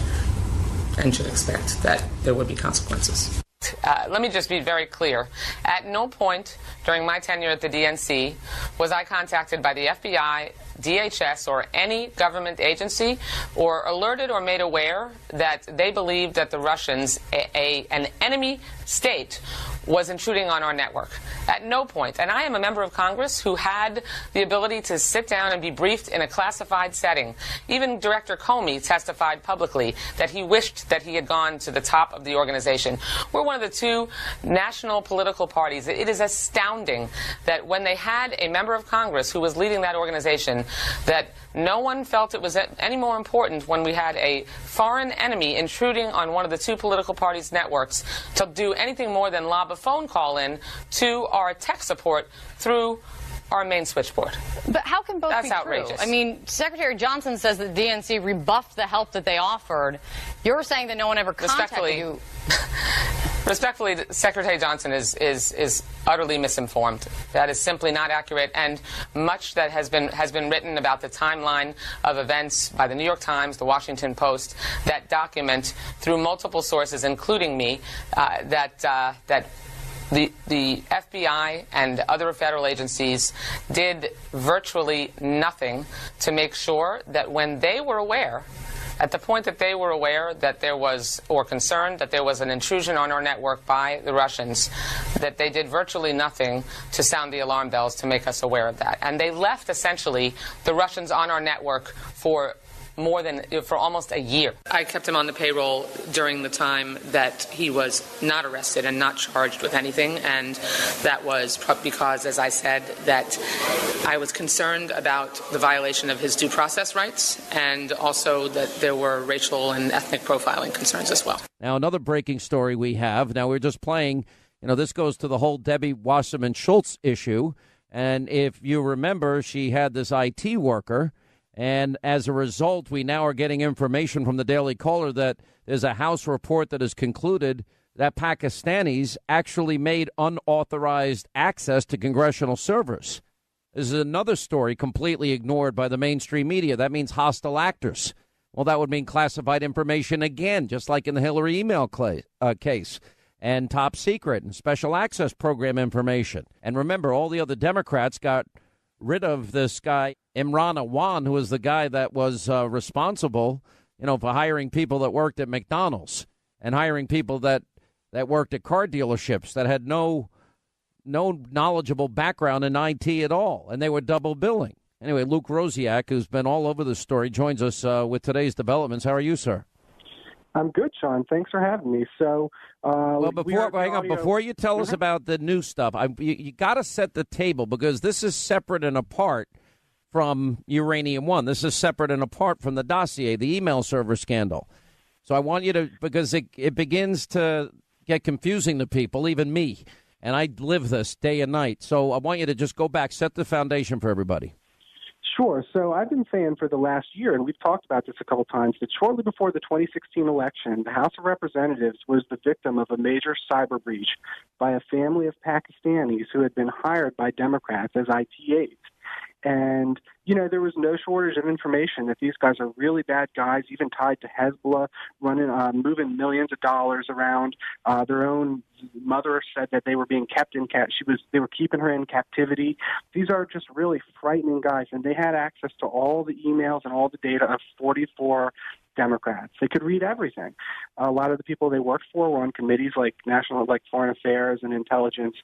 Speaker 16: and should expect that there would be consequences. Let me just be very clear. At no point during my tenure at the DNC was I contacted by the FBI, DHS, or any government agency, or alerted or made aware that they believed that the Russians, an enemy state, was intruding on our network. At no point. And I am a member of Congress who had the ability to sit down and be briefed in a classified setting. Even Director Comey testified publicly that he wished that he had gone to the top of the organization. We're one of the two national political parties. It is astounding that when they had a member of Congress who was leading that organization, that no one felt it was any more important when we had a foreign enemy intruding on one of the two political parties' networks to do anything more than lob a phone call in to our tech support through our main switchboard.
Speaker 18: But how can both be
Speaker 16: outrageous.
Speaker 18: True? I mean, Secretary Johnson says that the DNC rebuffed the help that they offered. You're saying that no one ever contacted you.
Speaker 16: Respectfully, Secretary Johnson is utterly misinformed. That is simply not accurate, and much that has been written about the timeline of events by the New York Times, the Washington Post, that document through multiple sources, including me, that the FBI and other federal agencies did virtually nothing to make sure that when they were aware, at the point that they were aware that there was, or concerned that there was an intrusion on our network by the Russians, that they did virtually nothing to sound the alarm bells to make us aware of that. And they left, essentially, the Russians on our network for almost a year. I kept him on the payroll during the time that he was not arrested and not charged with anything, and that was because, as I said, that I was concerned about the violation of his due process rights, and also that there were racial and ethnic profiling concerns as well.
Speaker 1: Now, another breaking story we have. Now, we're just playing, this goes to the whole Debbie Wasserman Schultz issue, and if you remember, she had this IT worker. And as a result, we now are getting information from the Daily Caller that there's a House report that has concluded that Pakistanis actually made unauthorized access to congressional servers. This is another story completely ignored by the mainstream media. That means hostile actors. Well, that would mean classified information again, just like in the Hillary email case, and top secret and special access program information. And remember, all the other Democrats got rid of this guy, Imran Awan, who was the guy that was responsible, for hiring people that worked at McDonald's and hiring people that worked at car dealerships that had no knowledgeable background in IT at all, and they were double billing. Anyway, Luke Rosiak, who's been all over the story, joins us with today's developments. How are you, sir?
Speaker 19: I'm good, Sean. Thanks for having me. So,
Speaker 1: before you tell us about the new stuff, you got to set the table, because this is separate and apart from Uranium One. This is separate and apart from the dossier, the email server scandal. So I want you to, because it begins to get confusing to people, even me, and I live this day and night. So I want you to just go back, set the foundation for everybody.
Speaker 19: Sure. So I've been saying for the last year, and we've talked about this a couple times, that shortly before the 2016 election, the House of Representatives was the victim of a major cyber breach by a family of Pakistanis who had been hired by Democrats as IT aides. And, there was no shortage of information that these guys are really bad guys, even tied to Hezbollah, moving millions of dollars around. Their own mother said that they were being kept in they were keeping her in captivity. These are just really frightening guys, and they had access to all the emails and all the data of 44 Democrats. They could read everything. A lot of the people they worked for were on committees like Foreign Affairs and Intelligence,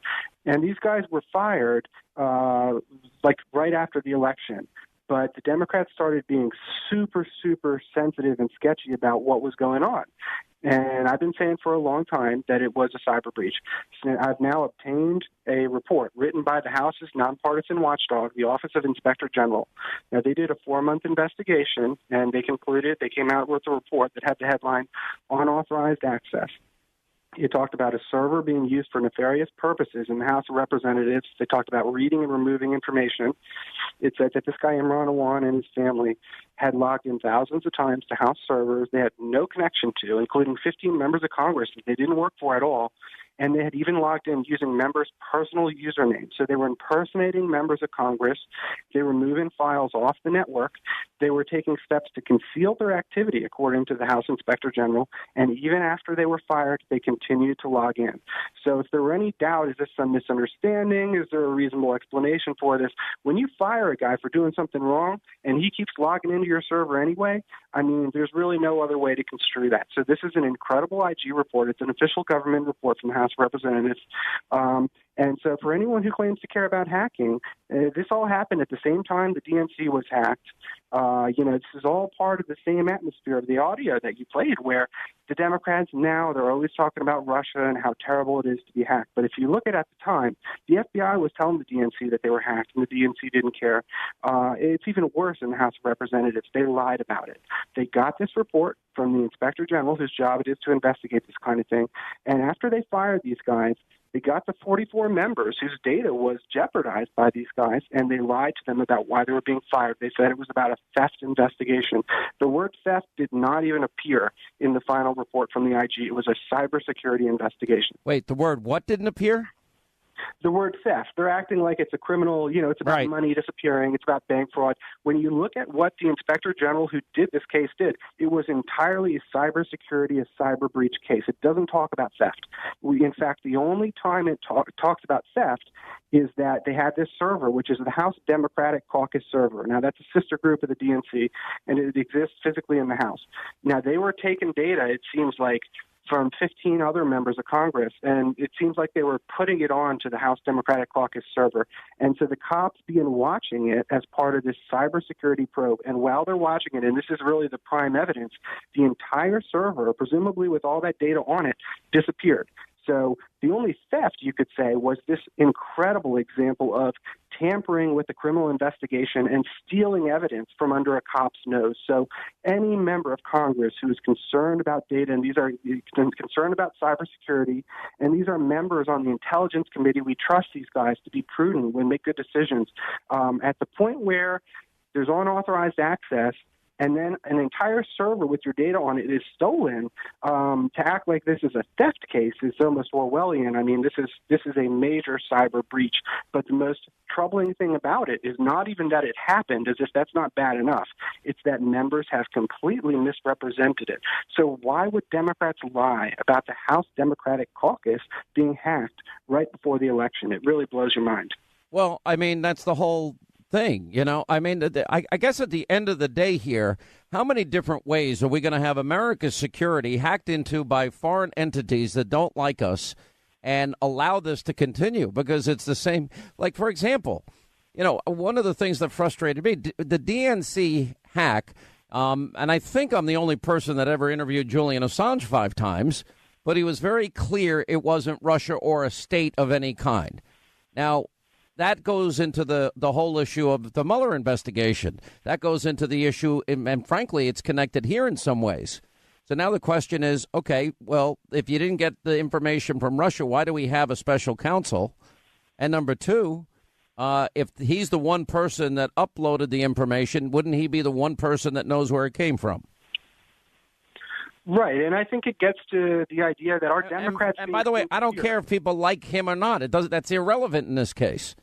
Speaker 19: and these guys were fired right after the election. But the Democrats started being super, super sensitive and sketchy about what was going on. And I've been saying for a long time that it was a cyber breach. So I've now obtained a report written by the House's nonpartisan watchdog, the Office of Inspector General. Now, they did a 4-month investigation, and they came out with a report that had the headline, Unauthorized Access. It talked about a server being used for nefarious purposes in the House of Representatives. They talked about reading and removing information. It said that this guy, Imran Awan, and his family had logged in thousands of times to House servers they had no connection to, including 15 members of Congress that they didn't work for at all. And they had even logged in using members' personal usernames. So they were impersonating members of Congress. They were moving files off the network. They were taking steps to conceal their activity, according to the House Inspector General. And even after they were fired, they continued to log in. So if there were any doubt, is this some misunderstanding? Is there a reasonable explanation for this? When you fire a guy for doing something wrong and he keeps logging into your server anyway, there's really no other way to construe that. So this is an incredible IG report. It's an official government report from the House of Representatives. And so for anyone who claims to care about hacking, this all happened at the same time the DNC was hacked. This is all part of the same atmosphere of the audio that you played, where the Democrats now, they're always talking about Russia and how terrible it is to be hacked. But if you look at the time, the FBI was telling the DNC that they were hacked, and the DNC didn't care. It's even worse in the House of Representatives. They lied about it. They got this report from the Inspector General, whose job it is to investigate this kind of thing. And after they fired these guys, they got the 44 members whose data was jeopardized by these guys, and they lied to them about why they were being fired. They said it was about a theft investigation. The word theft did not even appear in the final report from the IG. It was a cybersecurity investigation.
Speaker 1: Wait, the word what didn't appear?
Speaker 19: The word theft. They're acting like it's a criminal, it's about money disappearing, it's about bank fraud. When you look at what the Inspector General who did this case did, it was entirely a cybersecurity, a cyber breach case. It doesn't talk about theft. In fact, the only time it talks about theft is that they had this server, which is the House Democratic Caucus server. Now, that's a sister group of the DNC, and it exists physically in the House. Now, they were taking data, it seems like, from 15 other members of Congress, and it seems like they were putting it on to the House Democratic Caucus server. And so the cops began watching it as part of this cybersecurity probe, and while they're watching it, and this is really the prime evidence, the entire server, presumably with all that data on it, disappeared. So the only theft, you could say, was this incredible example of tampering with the criminal investigation and stealing evidence from under a cop's nose. So any member of Congress who is concerned about data, and these are concerned about cybersecurity, and these are members on the Intelligence Committee, we trust these guys to be prudent when make good decisions. At the point where there's unauthorized access, and then an entire server with your data on it is stolen, to act like this is a theft case is almost Orwellian. I mean, this is a major cyber breach. But the most troubling thing about it is not even that it happened, as if that's not bad enough. It's that members have completely misrepresented it. So why would Democrats lie about the House Democratic Caucus being hacked right before the election? It really blows your mind.
Speaker 1: Well, I mean, that's the whole thing, you know. I mean, I guess at the end of the day here, how many different ways are we going to have America's security hacked into by foreign entities that don't like us and allow this to continue? Because it's the same. Like, for example, you know, one of the things that frustrated me, the DNC hack, and I think I'm the only person that ever interviewed Julian Assange 5 times, but he was very clear it wasn't Russia or a state of any kind. Now, that goes into the whole issue of the Mueller investigation. That goes into the issue, and frankly, it's connected here in some ways. So now the question is, okay, well, if you didn't get the information from Russia, why do we have a special counsel? And number two, if he's the one person that uploaded the information, wouldn't he be the one person that knows where it came from?
Speaker 19: Right, and I think it gets to the idea that our Democrats...
Speaker 1: And by the way, I don't care if people like him or not. That's irrelevant in this case.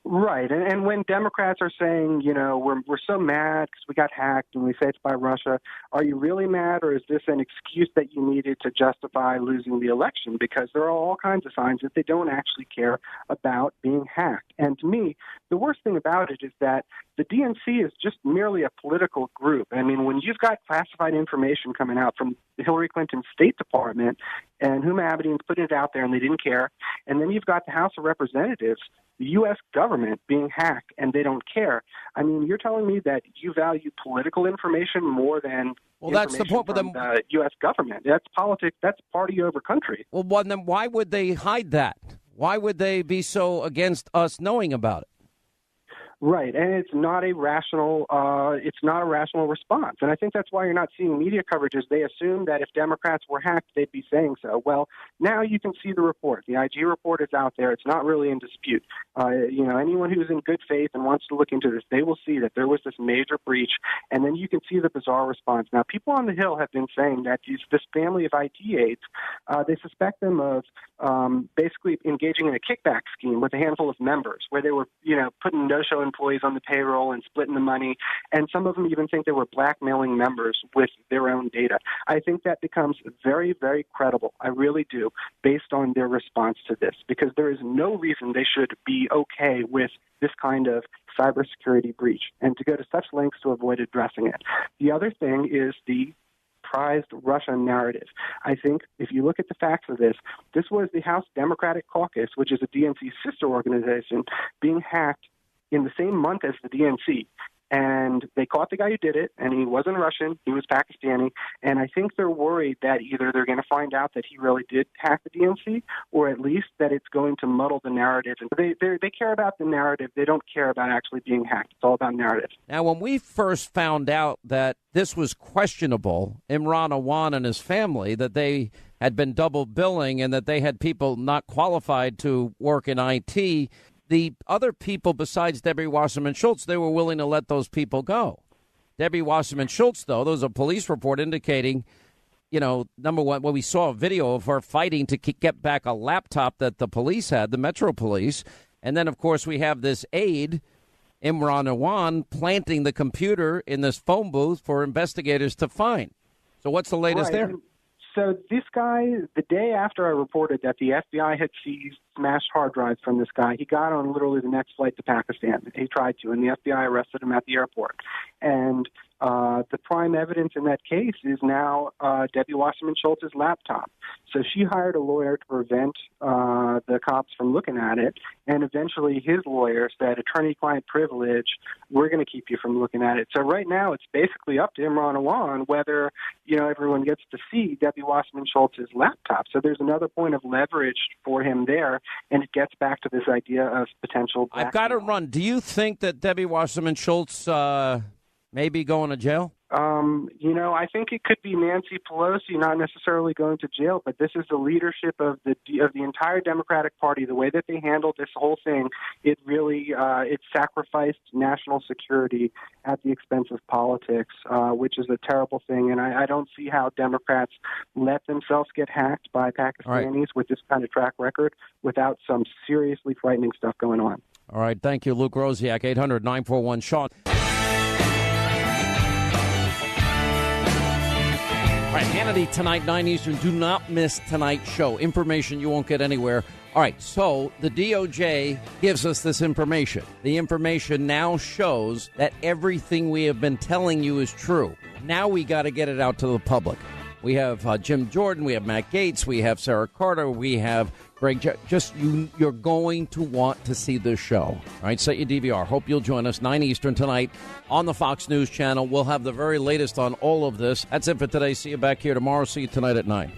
Speaker 19: Right, and when Democrats are saying, you know, we're so mad because we got hacked and we say it's by Russia, are you really mad, or is this an excuse that you needed to justify losing the election? Because there are all kinds of signs that they don't actually care about being hacked. And to me, the worst thing about it is that the DNC is just merely a political group. I mean, when you've got classified information coming out from the Hillary Clinton State Department and Huma Abedin's putting it out there and they didn't care, and then you've got the House of Representatives, the U.S. government being hacked, and they don't care. I mean, you're telling me that you value political information more than
Speaker 1: that's the point.
Speaker 19: From the U.S. government. That's politics. That's party over country.
Speaker 1: Well, then why would they hide that? Why would they be so against us knowing about it?
Speaker 19: Right, and it's not a rational response. And I think that's why you're not seeing media coverage. Is they assume that if Democrats were hacked, they'd be saying so. Well, now you can see the report. The IG report is out there. It's not really in dispute. You know, anyone who's in good faith and wants to look into this, they will see that there was this major breach, and then you can see the bizarre response. Now, people on the Hill have been saying that this family of IT aides, they suspect them of basically engaging in a kickback scheme with a handful of members, where they were, you know, putting no-show employees on the payroll and splitting the money, and some of them even think they were blackmailing members with their own data. I think that becomes very, very credible. I really do, based on their response to this, because there is no reason they should be okay with this kind of cybersecurity breach and to go to such lengths to avoid addressing it. The other thing is the prized Russia narrative. I think if you look at the facts of this, this was the House Democratic Caucus, which is a DNC sister organization, being hacked in the same month as the DNC. And they caught the guy who did it, and he wasn't Russian, he was Pakistani. And I think they're worried that either they're going to find out that he really did hack the DNC, or at least that it's going to muddle the narrative. And they care about the narrative. They don't care about actually being hacked. It's all about narrative.
Speaker 1: Now, when we first found out that this was questionable, Imran Awan and his family, that they had been double billing and that they had people not qualified to work in IT, the other people besides Debbie Wasserman Schultz, they were willing to let those people go. Debbie Wasserman Schultz, though, there was a police report indicating, you know, number one, well, we saw a video of her fighting to get back a laptop that the police had, the Metro Police. And then, of course, we have this aide, Imran Awan, planting the computer in this phone booth for investigators to find. So what's the latest there?
Speaker 19: So this guy, the day after I reported that the FBI had seized smashed hard drives from this guy, he got on literally the next flight to Pakistan. He tried to, and the FBI arrested him at the airport. And the prime evidence in that case is now Debbie Wasserman Schultz's laptop. So she hired a lawyer to prevent the cops from looking at it, and eventually his lawyer said, attorney-client privilege, we're going to keep you from looking at it. So right now it's basically up to Imran Awan whether, you know, everyone gets to see Debbie Wasserman Schultz's laptop. So there's another point of leverage for him there, and it gets back to this idea of potential blackmail.
Speaker 1: I've got to run. Do you think that Debbie Wasserman Schultz may be going to jail?
Speaker 19: I think it could be Nancy Pelosi not necessarily going to jail, but this is the leadership of the entire Democratic Party. The way that they handled this whole thing, it really it sacrificed national security at the expense of politics, which is a terrible thing. And I don't see how Democrats let themselves get hacked by Pakistanis with this kind of track record without some seriously frightening stuff going on.
Speaker 1: All right. Thank you, Luke Rosiak, 800-941-SEAN. All right, Hannity tonight, 9 Eastern. Do not miss tonight's show. Information you won't get anywhere. All right, so the DOJ gives us this information. The information now shows that everything we have been telling you is true. Now we got to get it out to the public. We have Jim Jordan, we have Matt Gaetz, we have Sarah Carter, we have Greg. You're going to want to see this show. All right, set your DVR. Hope you'll join us 9 Eastern tonight on the Fox News Channel. We'll have the very latest on all of this. That's it for today. See you back here tomorrow. See you tonight at 9.